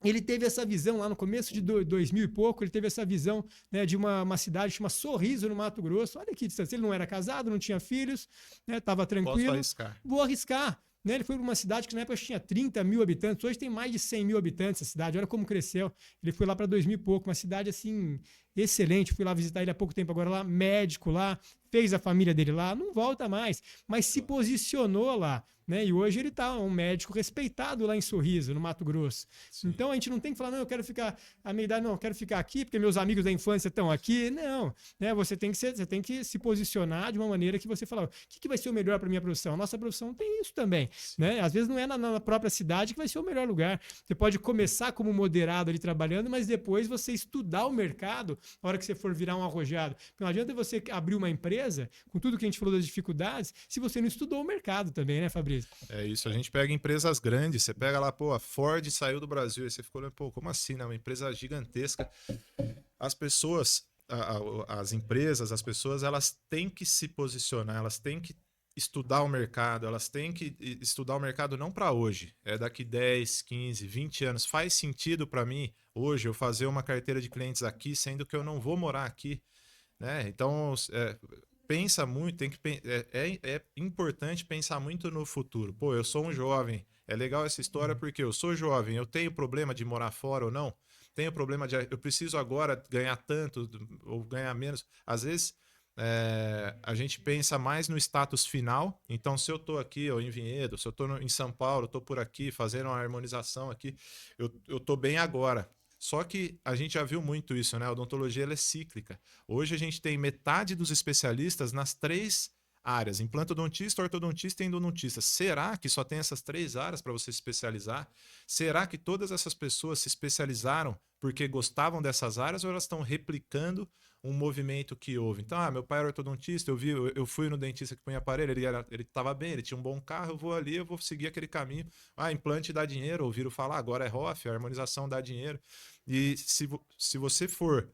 Ele teve essa visão lá no começo de 2000 e pouco, ele teve essa visão, né, de uma cidade chamada Sorriso, no Mato Grosso. Olha que distância, ele não era casado, não tinha filhos, né, estava tranquilo.
Posso arriscar.
Vou arriscar. Né, ele foi para uma cidade que na época tinha 30 mil habitantes, hoje tem mais de 100 mil habitantes a cidade, olha como cresceu. Ele foi lá para 2000 e pouco, uma cidade assim, excelente. Fui lá visitar ele há pouco tempo agora lá, médico lá, fez a família dele lá, não volta mais, mas se posicionou lá. Né? E hoje ele está um médico respeitado lá em Sorriso, no Mato Grosso. Sim. Então a gente não tem que falar, não, eu quero ficar, a minha idade, não, eu quero ficar aqui porque meus amigos da infância estão aqui. Não, né? Você tem que se posicionar de uma maneira que você fala, o que vai ser o melhor para minha profissão? A nossa profissão tem isso também. Né? Às vezes não é na própria cidade que vai ser o melhor lugar. Você pode começar como moderado ali trabalhando, mas depois você estudar o mercado a hora que você for virar um arrojado. Porque não adianta você abrir uma empresa, com tudo que a gente falou das dificuldades, se você não estudou o mercado também, né, Fabrício?
É isso, a gente pega empresas grandes, você pega lá, pô, a Ford saiu do Brasil, aí você ficou olhando, pô, como assim, né? Uma empresa gigantesca. As pessoas, as empresas, as pessoas, elas têm que se posicionar, elas têm que estudar o mercado, elas têm que estudar o mercado não para hoje, é daqui 10, 15, 20 anos. Faz sentido para mim hoje eu fazer uma carteira de clientes aqui, sendo que eu não vou morar aqui, né? Então, pensa muito, é importante pensar muito no futuro. Pô, eu sou um jovem, é legal essa história porque eu sou jovem, eu tenho problema de morar fora ou não? Tenho problema de eu preciso agora ganhar tanto ou ganhar menos. Às vezes a gente pensa mais no status final. Então, se eu estou aqui ó, em Vinhedo, se eu estou em São Paulo, estou por aqui fazendo uma harmonização aqui, eu estou bem agora. Só que a gente já viu muito isso, né? A odontologia ela é cíclica. Hoje a gente tem metade dos especialistas nas 3 áreas: implantodontista, ortodontista e endodontista. Será que só tem essas 3 áreas para você se especializar? Será que todas essas pessoas se especializaram porque gostavam dessas áreas ou elas estão replicando um movimento que houve? Então, meu pai era ortodontista, eu fui no dentista que põe aparelho, ele estava bem, ele tinha um bom carro, eu vou ali, eu vou seguir aquele caminho. Implante dá dinheiro, ouviram falar, agora é ROF, a harmonização dá dinheiro. E se você for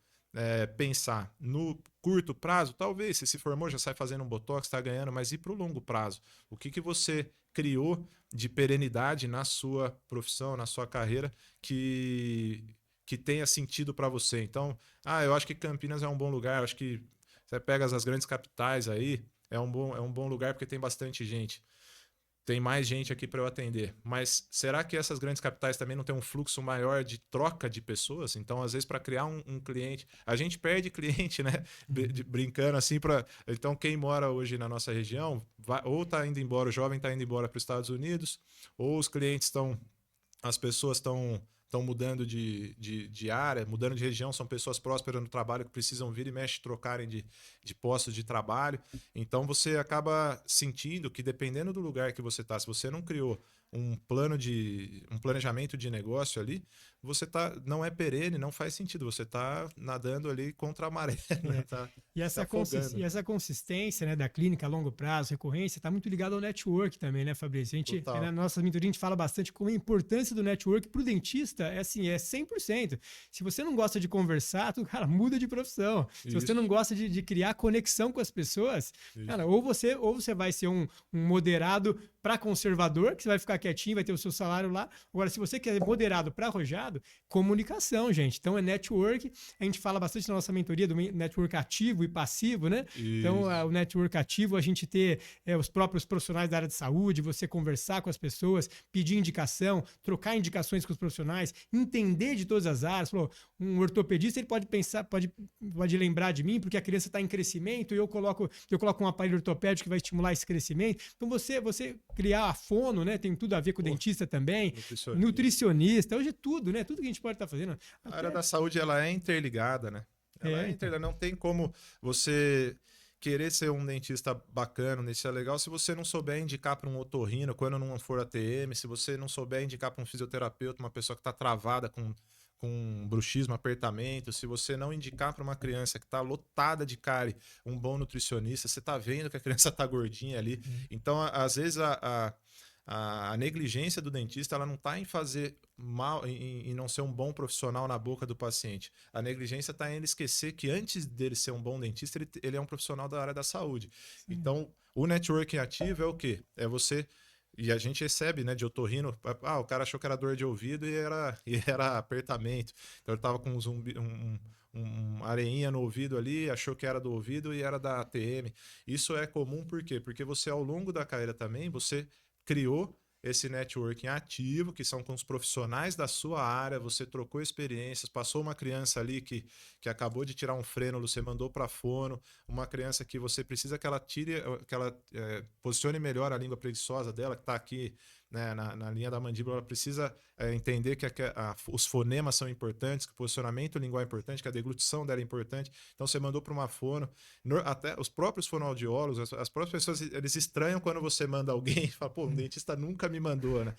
pensar no curto prazo, talvez, você se formou, já sai fazendo um botox, está ganhando, mas e para o longo prazo? O que você criou de perenidade na sua profissão, na sua carreira, que tenha sentido para você? Então, eu acho que Campinas é um bom lugar, eu acho que você pega as grandes capitais aí, é um bom lugar porque tem bastante gente. Tem mais gente aqui para eu atender. Mas será que essas grandes capitais também não têm um fluxo maior de troca de pessoas? Então, às vezes, para criar um cliente, a gente perde cliente, né? Brincando assim. Então, quem mora hoje na nossa região, ou está indo embora, o jovem está indo embora para os Estados Unidos, ou os clientes as pessoas estão mudando de área, mudando de região, são pessoas prósperas no trabalho que precisam vir e mexe, trocarem de postos de trabalho. Então você acaba sentindo que, dependendo do lugar que você está, se você não criou um planejamento de negócio ali, você não é perene, não faz sentido. Você está nadando ali contra a maré, né?
E essa consistência, né, da clínica a longo prazo, recorrência, está muito ligado ao network também, né, Fabrício? Na nossa mentoria a gente fala bastante como a importância do network para o dentista é 100%. Se você não gosta de conversar, cara, muda de profissão. Se você não gosta de criar conexão com as pessoas, cara, ou você vai ser um moderado para conservador, que você vai ficar quietinho, vai ter o seu salário lá. Agora, se você quer moderado para arrojado, comunicação, gente. Então, é network. A gente fala bastante na nossa mentoria do network ativo e passivo, né? Isso. Então, o network ativo, a gente ter os próprios profissionais da área de saúde, você conversar com as pessoas, pedir indicação, trocar indicações com os profissionais, entender de todas as áreas. Falou, um ortopedista, ele pode pensar, pode lembrar de mim, porque a criança está em crescimento e eu coloco um aparelho ortopédico que vai estimular esse crescimento. Então, você criar a fono, né? Tem tudo a ver com o dentista também. Nutricionista. Hoje é tudo, né? Tudo que a gente pode estar fazendo.
A área da saúde, ela é interligada, né? Ela é interligada. Não tem como você querer ser um dentista bacana, um dentista legal, se você não souber indicar para um otorrino quando não for ATM, se você não souber indicar para um fisioterapeuta, uma pessoa que está travada com bruxismo, apertamento, se você não indicar para uma criança que está lotada de cárie um bom nutricionista, você está vendo que a criança está gordinha ali. Então, às vezes, a negligência do dentista, ela não está em fazer mal, em não ser um bom profissional na boca do paciente. A negligência está em ele esquecer que, antes dele ser um bom dentista, ele é um profissional da área da saúde. Sim. Então, o networking ativo é o quê? É você... E a gente recebe, né, de otorrino, o cara achou que era dor de ouvido e era apertamento. Então ele tava com uma areinha no ouvido ali, achou que era do ouvido e era da ATM. Isso é comum por quê? Porque você, ao longo da carreira também, você criou esse networking ativo, que são com os profissionais da sua área, você trocou experiências, passou uma criança ali que acabou de tirar um frênulo, você mandou para fono, uma criança que você precisa que ela posicione melhor a língua preguiçosa dela, que está aqui, né, na linha da mandíbula, ela precisa entender que os fonemas são importantes, que o posicionamento lingual é importante, que a deglutição dela é importante. Então você mandou para uma fono. Até os próprios fonoaudiólogos, as próprias pessoas, eles estranham quando você manda alguém e fala, um dentista nunca me mandou, né?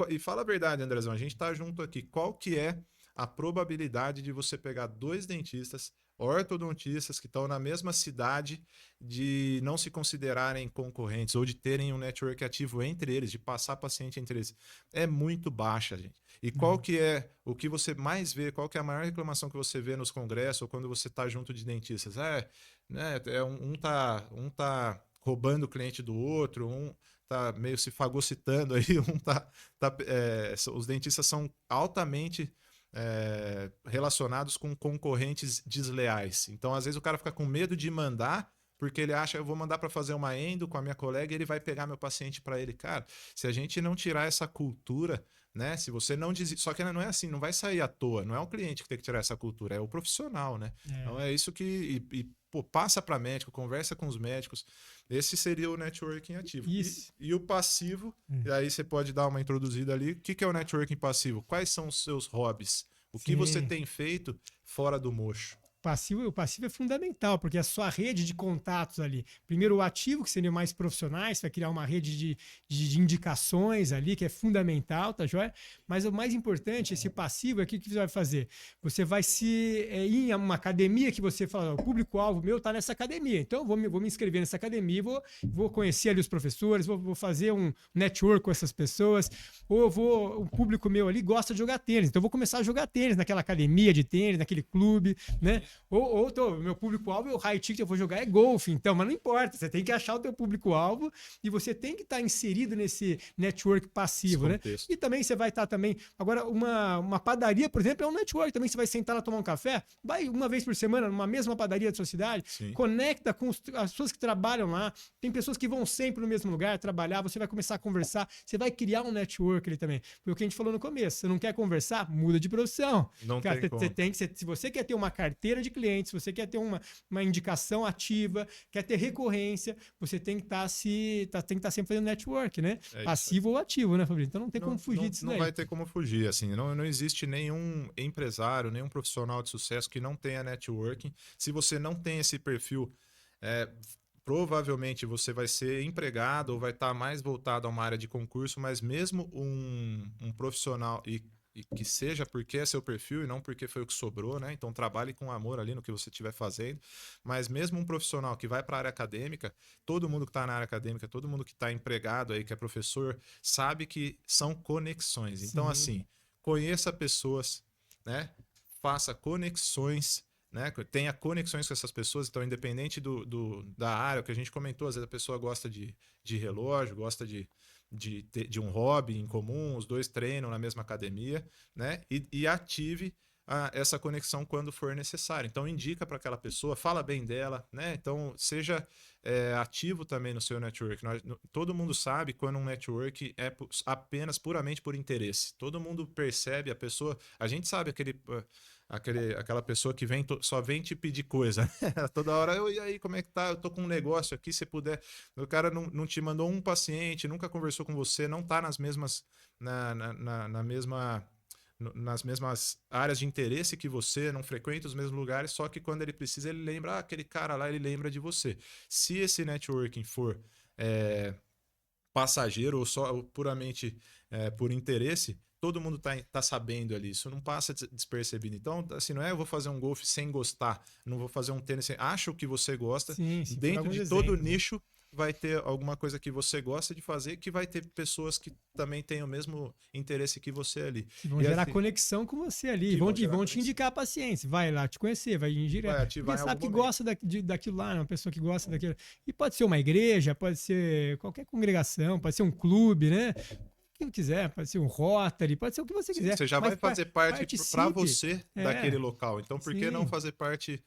E fala a verdade, Andrezão, a gente tá junto aqui. Qual que é a probabilidade de você pegar 2 dentistas, ortodontistas que estão na mesma cidade de não se considerarem concorrentes ou de terem um network ativo entre eles, de passar paciente entre eles, é muito baixa, gente. E qual que é o que você mais vê, qual que é a maior reclamação que você vê nos congressos ou quando você está junto de dentistas? Um tá roubando o cliente do outro, um tá meio se fagocitando aí, os dentistas são altamente relacionados com concorrentes desleais. Então, às vezes, o cara fica com medo de mandar, porque ele acha, eu vou mandar para fazer uma endo com a minha colega e ele vai pegar meu paciente para ele. Cara, se a gente não tirar essa cultura, né? Se você não diz, só que não é assim, não vai sair à toa, não é o cliente que tem que tirar essa cultura, é o profissional, né? Então é isso que pô, passa para médico, conversa com os médicos. Esse seria o networking ativo. E o passivo, e aí você pode dar uma introduzida ali. O que é o networking passivo? Quais são os seus hobbies? O que você tem feito fora do mocho?
O passivo é fundamental, porque é a sua rede de contatos ali. Primeiro, o ativo, que seria mais profissionais, vai criar uma rede de indicações ali, que é fundamental, tá joia? Mas o mais importante, esse passivo, é o que você vai fazer? Você vai ir em uma academia que você fala, o público-alvo meu está nessa academia, então eu vou me inscrever nessa academia, vou conhecer ali os professores, vou fazer um network com essas pessoas, ou o público meu ali gosta de jogar tênis, então eu vou começar a jogar tênis naquela academia de tênis, naquele clube, né? Meu público-alvo, o high ticket que eu vou jogar é golfe, então, mas não importa, você tem que achar o teu público-alvo e você tem que estar inserido nesse network passivo, né? E também você vai estar também, agora uma padaria, por exemplo, é um network, também você vai sentar lá tomar um café, vai uma vez por semana numa mesma padaria da sua cidade, conecta com as pessoas que trabalham lá, tem pessoas que vão sempre no mesmo lugar trabalhar, você vai começar a conversar, você vai criar um network ali também. Foi o que a gente falou no começo, você não quer conversar? Muda de profissão.
Não
cara,
tem como.
se você quer ter uma carteira de clientes, se você quer ter uma indicação ativa, quer ter recorrência, você tem que estar sempre fazendo network, né? Passivo ou ativo, né, Fabrício? Então não tem como fugir disso daí.
Não vai ter como fugir, assim, não existe nenhum empresário, nenhum profissional de sucesso que não tenha networking. Se você não tem esse perfil, provavelmente você vai ser empregado ou vai estar mais voltado a uma área de concurso, mas mesmo um profissional e que seja porque é seu perfil e não porque foi o que sobrou, né? Então trabalhe com amor ali no que você estiver fazendo. Mas mesmo um profissional que vai para a área acadêmica, todo mundo que está na área acadêmica, todo mundo que está empregado aí, que é professor, sabe que são conexões. Então, assim, conheça pessoas, né? Faça conexões, né? Tenha conexões com essas pessoas. Então, independente da área, o que a gente comentou, às vezes a pessoa gosta de relógio, gosta de um hobby em comum, os dois treinam na mesma academia, né? E ative essa conexão quando for necessário. Então, indica para aquela pessoa, fala bem dela, né? Então, seja ativo também no seu network. Todo mundo sabe quando um network é apenas puramente por interesse. Todo mundo percebe a pessoa. A gente sabe aquela pessoa que só vem te pedir coisa. Toda hora, e aí, como é que tá? Eu tô com um negócio aqui, se puder. O cara não te mandou um paciente, nunca conversou com você, não tá nas mesmas nas mesmas áreas de interesse que você, não frequenta os mesmos lugares, só que quando ele precisa, ele lembra, aquele cara lá, ele lembra de você. Se esse networking for passageiro ou só ou puramente por interesse, todo mundo tá sabendo ali, isso não passa despercebido. Então, assim, não é eu vou fazer um golfe sem gostar, não vou fazer um tênis sem... Acha o que você gosta, dentro de todo nicho, vai ter alguma coisa que você gosta de fazer, que vai ter pessoas que também têm o mesmo interesse que você ali.
Que vão gerar conexão com você ali, vão te indicar a paciência, vai lá te conhecer, vai ativar. Porque sabe que gosta daquilo lá, uma pessoa que gosta daquilo. E pode ser uma igreja, pode ser qualquer congregação, pode ser um clube, né? O que quiser, pode ser um Rotary, pode ser o que você quiser.
Você já vai fazer parte para você daquele local. Então, por que não fazer parte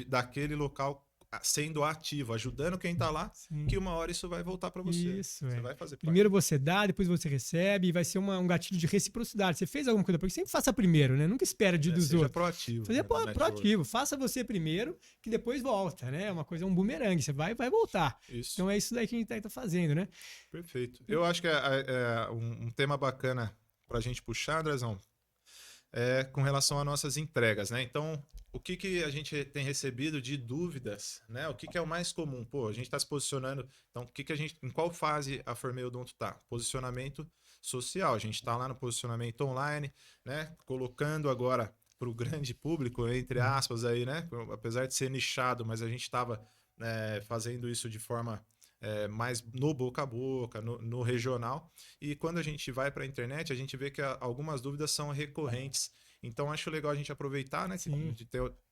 daquele local sendo ativo, ajudando quem tá lá, que uma hora isso vai voltar para você. Você vai fazer parte.
Primeiro você dá, depois você recebe, e vai ser um gatilho de reciprocidade. Você fez alguma coisa, porque sempre faça primeiro, né? Nunca espera dos outros.
Seja proativo.
Seja proativo. Faça você primeiro, que depois volta, né? É uma coisa, um bumerangue. Você vai voltar.
Isso.
Então é isso daí que a gente tá fazendo, né?
Perfeito. Eu acho que é um tema bacana pra gente puxar, Andrezão, com relação às nossas entregas, né? Então, o que a gente tem recebido de dúvidas, né? O que é o mais comum? Pô, a gente está se posicionando. Então, em qual fase a Formei Odonto está? Posicionamento social. A gente está lá no posicionamento online, né? Colocando agora o grande público, entre aspas, aí, né? Apesar de ser nichado, mas a gente estava fazendo isso de forma mais no boca a boca, no regional. E quando a gente vai para a internet, a gente vê que algumas dúvidas são recorrentes. Então, acho legal a gente aproveitar, né? De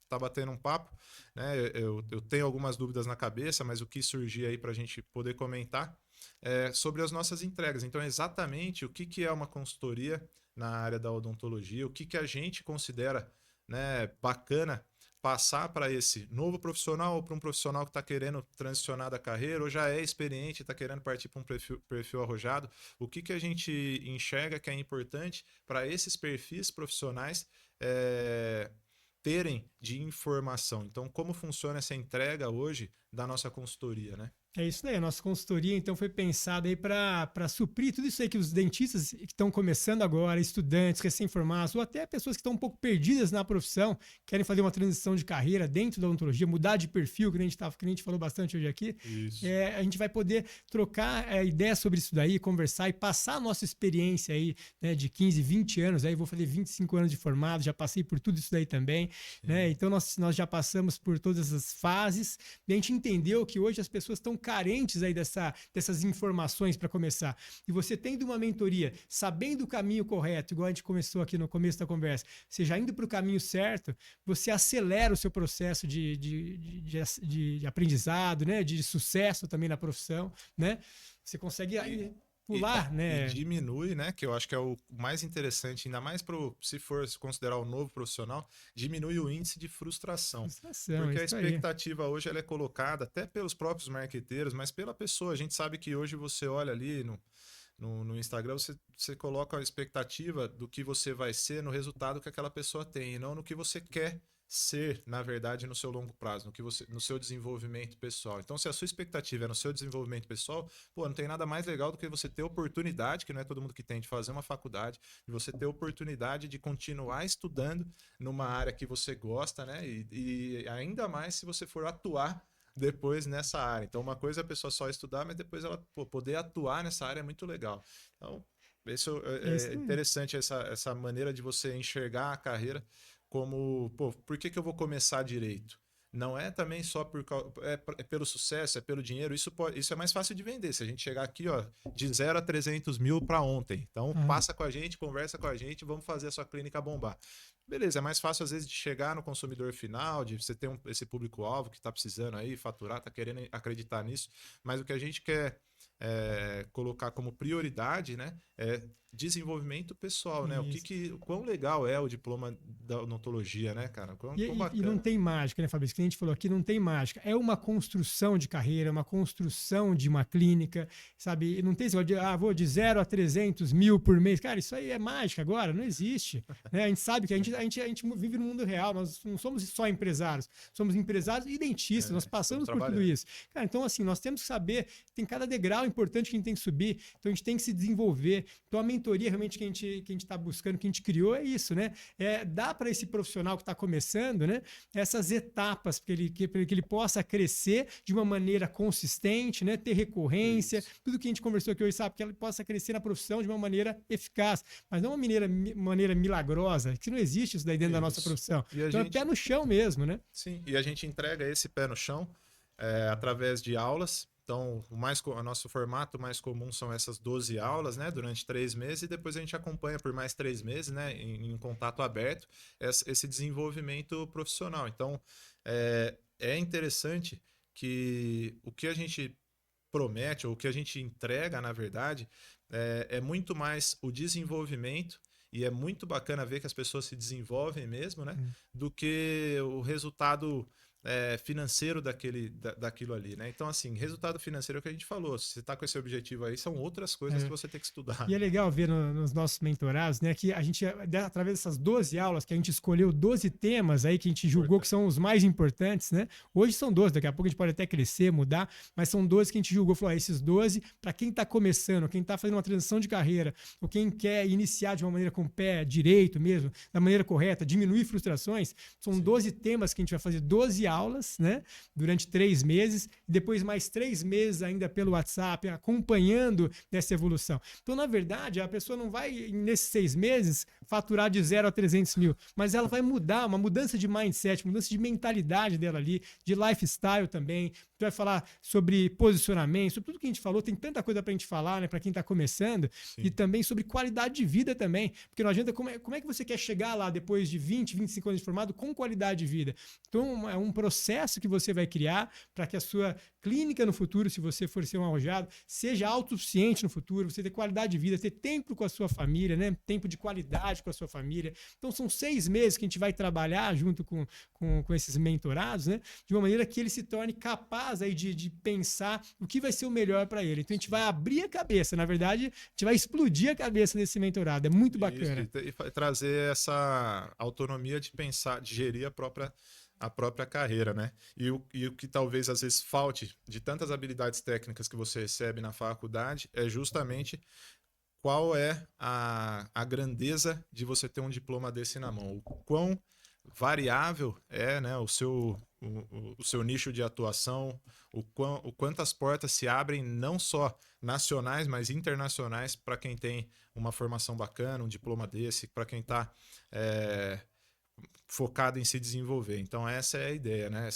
tá batendo um papo, né? Eu tenho algumas dúvidas na cabeça, mas o que surgir aí para a gente poder comentar sobre as nossas entregas. Então, exatamente o que é uma consultoria na área da odontologia, o que a gente considera, né, bacana passar para esse novo profissional ou para um profissional que está querendo transicionar da carreira ou já é experiente e está querendo partir para um perfil arrojado. O que a gente enxerga que é importante para esses perfis profissionais terem de informação. Então, como funciona essa entrega hoje da nossa consultoria, né?
É isso daí, a nossa consultoria então foi pensada aí para suprir tudo isso aí que os dentistas que estão começando agora, estudantes, recém-formados, ou até pessoas que estão um pouco perdidas na profissão, querem fazer uma transição de carreira dentro da odontologia, mudar de perfil, que a gente falou bastante hoje aqui. A gente vai poder trocar ideias sobre isso daí, conversar e passar a nossa experiência aí, né, de 15, 20 anos, aí vou fazer 25 anos de formado, já passei por tudo isso daí também, né? Então nós já passamos por todas as fases e a gente entendeu que hoje as pessoas estão carentes aí dessas informações para começar. E você tendo uma mentoria, sabendo o caminho correto, igual a gente começou aqui no começo da conversa, você já indo para o caminho certo, você acelera o seu processo de aprendizado, né? De sucesso também na profissão, né? Você consegue pular, né?
E diminui, né? Que eu acho que é o mais interessante, ainda mais se for se considerar o novo profissional, diminui o índice de frustração. Porque a expectativa hoje ela é colocada até pelos próprios marqueteiros, mas pela pessoa. A gente sabe que hoje você olha ali no Instagram, você coloca a expectativa do que você vai ser no resultado que aquela pessoa tem, e não no que você quer ser, na verdade, no seu longo prazo, no seu desenvolvimento pessoal. Então, se a sua expectativa é no seu desenvolvimento pessoal, não tem nada mais legal do que você ter oportunidade, que não é todo mundo que tem, de fazer uma faculdade, de você ter oportunidade de continuar estudando numa área que você gosta, né? E ainda mais se você for atuar depois nessa área. Então, uma coisa é a pessoa só estudar, mas depois ela poder atuar nessa área é muito legal. Então, isso é interessante, essa maneira de você enxergar a carreira como, por que eu vou começar direito? Não é também só pelo sucesso, é pelo dinheiro. Isso é mais fácil de vender. Se a gente chegar aqui, de 0 a 300 mil para ontem. Então, passa com a gente, conversa com a gente, vamos fazer a sua clínica bombar. Beleza, é mais fácil às vezes de chegar no consumidor final, de você ter esse público-alvo que está precisando aí faturar, está querendo acreditar nisso. Mas o que a gente quer colocar como prioridade, né, é desenvolvimento pessoal, né? O quão legal é o diploma da odontologia, né, cara? Quão bacana.
E não tem mágica, né, Fabrício? Que a gente falou aqui, não tem mágica. É uma construção de carreira, uma construção de uma clínica, sabe? Não tem esse negócio de, vou de 0 a 300 mil por mês. Cara, isso aí é mágica agora, não existe. Né? A gente sabe que a gente vive no mundo real, nós não somos só empresários, somos empresários e dentistas, nós passamos por tudo isso. Cara, então, assim, nós temos que saber, tem cada degrau importante que a gente tem que subir, então a gente tem que se desenvolver. Então, a mentoria realmente que a gente está buscando, que a gente criou, é isso, né? Dá para esse profissional que está começando, né, essas etapas para que ele possa crescer de uma maneira consistente, né, ter recorrência, tudo que a gente conversou aqui hoje, sabe? Que ele possa crescer na profissão de uma maneira eficaz, mas não uma maneira milagrosa, que não existe isso daí dentro da nossa profissão. Então é pé no chão mesmo, né?
Sim, e a gente entrega esse pé no chão através de aulas. Então, o nosso formato mais comum são essas 12 aulas, né, durante 3 meses, e depois a gente acompanha por mais 3 meses, né, em contato aberto, esse desenvolvimento profissional. Então, é interessante que o que a gente promete, ou o que a gente entrega, na verdade, é muito mais o desenvolvimento, e é muito bacana ver que as pessoas se desenvolvem mesmo, né, do que o resultado financeiro daquilo ali, né? Então, assim, resultado financeiro é o que a gente falou. Se você está com esse objetivo aí, são outras coisas que você tem que estudar.
E é legal ver nos nossos mentorados, né, que a gente, através dessas 12 aulas, que a gente escolheu 12 temas aí que a gente julgou que são os mais importantes, né? Hoje são 12, daqui a pouco a gente pode até crescer, mudar, mas são 12 que a gente julgou, falou, esses 12, para quem está começando, quem está fazendo uma transição de carreira, ou quem quer iniciar de uma maneira com o pé direito mesmo, da maneira correta, diminuir frustrações, são 12 temas que a gente vai fazer, 12 aulas aulas, né? Durante 3 meses, e depois mais 3 meses ainda pelo WhatsApp, acompanhando essa evolução. Então, na verdade, a pessoa não vai, nesses 6 meses, faturar de 0 a 300 mil, mas ela vai mudar, uma mudança de mindset, mudança de mentalidade dela ali, de lifestyle também. A gente vai falar sobre posicionamento, sobre tudo que a gente falou, tem tanta coisa pra gente falar, né, para quem tá começando,
Sim.
e também sobre qualidade de vida também, porque não adianta, como é que você quer chegar lá depois de 20, 25 anos de formado com qualidade de vida? Então, é um processo que você vai criar para que a sua clínica no futuro, se você for ser um arrojado, seja autossuficiente no futuro, você ter qualidade de vida, ter tempo com a sua família, né? Tempo de qualidade com a sua família. Então, são 6 meses que a gente vai trabalhar junto com esses mentorados, né? De uma maneira que ele se torne capaz aí de pensar o que vai ser o melhor para ele. Então, a gente vai abrir a cabeça. Na verdade, a gente vai explodir a cabeça desse mentorado. É muito bacana.
Isso, e trazer essa autonomia de pensar, de gerir a própria carreira, né? E o que talvez às vezes falte de tantas habilidades técnicas que você recebe na faculdade é justamente qual é a grandeza de você ter um diploma desse na mão. O quão variável é, né, o seu nicho de atuação, o quantas portas se abrem, não só nacionais, mas internacionais, para quem tem uma formação bacana, um diploma desse, para quem está focado em se desenvolver. Então essa é a ideia, né?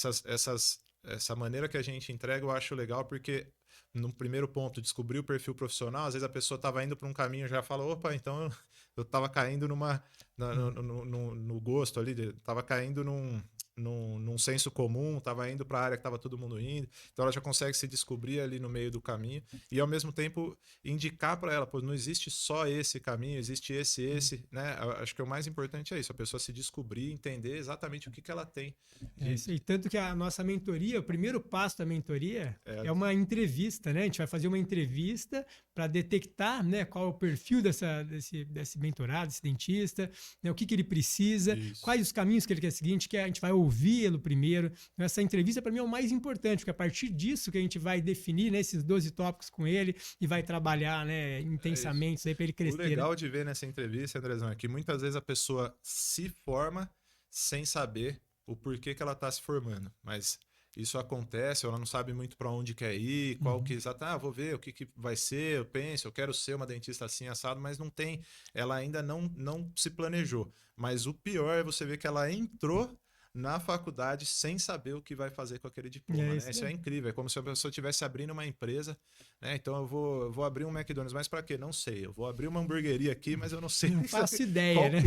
Essa maneira que a gente entrega eu acho legal, porque no primeiro ponto, descobrir o perfil profissional, às vezes a pessoa estava indo para um caminho e já fala, opa, então eu estava caindo no gosto ali, estava caindo num senso comum, estava indo para a área que estava todo mundo indo, então ela já consegue se descobrir ali no meio do caminho e ao mesmo tempo indicar para ela, pô, não existe só esse caminho, existe esse, né? Eu acho que o mais importante é isso, a pessoa se descobrir, entender exatamente o que ela tem.
É isso aí. Tanto que a nossa mentoria, o primeiro passo da mentoria é uma entrevista, né? A gente vai fazer uma entrevista para detectar, né, qual é o perfil desse mentorado, desse dentista, né, o que ele precisa, quais os caminhos que ele quer seguir, a gente vai ouvi-lo primeiro. Essa entrevista, para mim, é o mais importante, porque a partir disso que a gente vai definir, né, esses 12 tópicos com ele e vai trabalhar, né, intensamente para ele crescer.
O legal de ver nessa entrevista, Andrezão, é que muitas vezes a pessoa se forma sem saber o porquê que ela está se formando, mas isso acontece, ela não sabe muito para onde quer ir, qual que vou ver o que vai ser, eu penso, eu quero ser uma dentista assim assado, mas não tem, ela ainda não se planejou. Mas o pior é você ver que ela entrou na faculdade sem saber o que vai fazer com aquele diploma, né? Isso é incrível, é como se a pessoa estivesse abrindo uma empresa, né? Então eu vou abrir um McDonald's, mas para quê? Não sei. Eu vou abrir uma hamburgueria aqui, mas eu não sei.
Não faço ideia, né?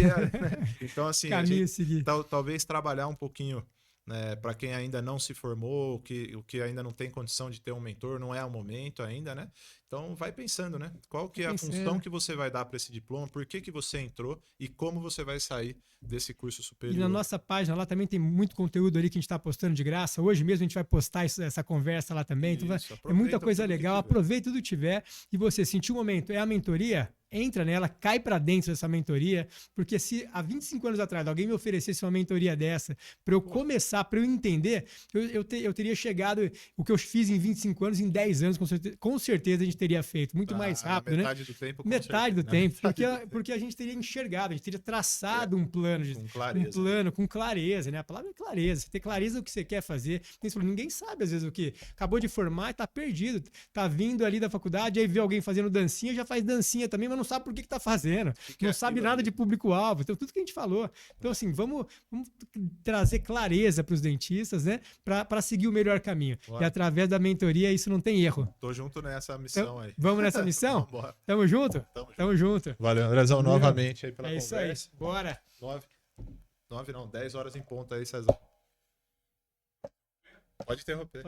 Então assim, talvez trabalhar um pouquinho, né, para quem ainda não se formou, o que ainda não tem condição de ter um mentor, não é o momento ainda, né? Então vai pensando, né? Qual que é a função que você vai dar para esse diploma, por que você entrou e como você vai sair desse curso superior.
E na nossa página lá também tem muito conteúdo ali que a gente está postando de graça. Hoje mesmo a gente vai postar essa conversa lá também. Então é muita coisa legal. Aproveita tudo que tiver. E você sentiu um momento, é a mentoria? Entra nela, cai para dentro dessa mentoria, porque se há 25 anos atrás alguém me oferecesse uma mentoria dessa, para eu começar, para eu entender, eu teria chegado, o que eu fiz em 25 anos, em 10 anos, com certeza a gente teria feito, muito mais rápido,
metade
né?
Do tempo,
metade do tempo, porque a gente teria enxergado, a gente teria traçado um plano, com clareza, né? A palavra é clareza, você ter clareza do que você quer fazer. Ninguém sabe, às vezes, o que acabou de formar e tá perdido, tá vindo ali da faculdade, aí vê alguém fazendo dancinha, já faz dancinha também, mas não sabe por que tá fazendo, não sabe nada de público-alvo, então tudo que a gente falou. Então, assim, vamos trazer clareza para os dentistas, né? Para seguir o melhor caminho. E através da mentoria, isso não tem erro.
Tô junto nessa missão aí.
Vamos nessa missão? Tamo junto? Tamo junto.
Valeu, Andrezão, novamente aí pela conversa.
É isso aí, bora.
10 horas em ponto aí, César. Pode interromper.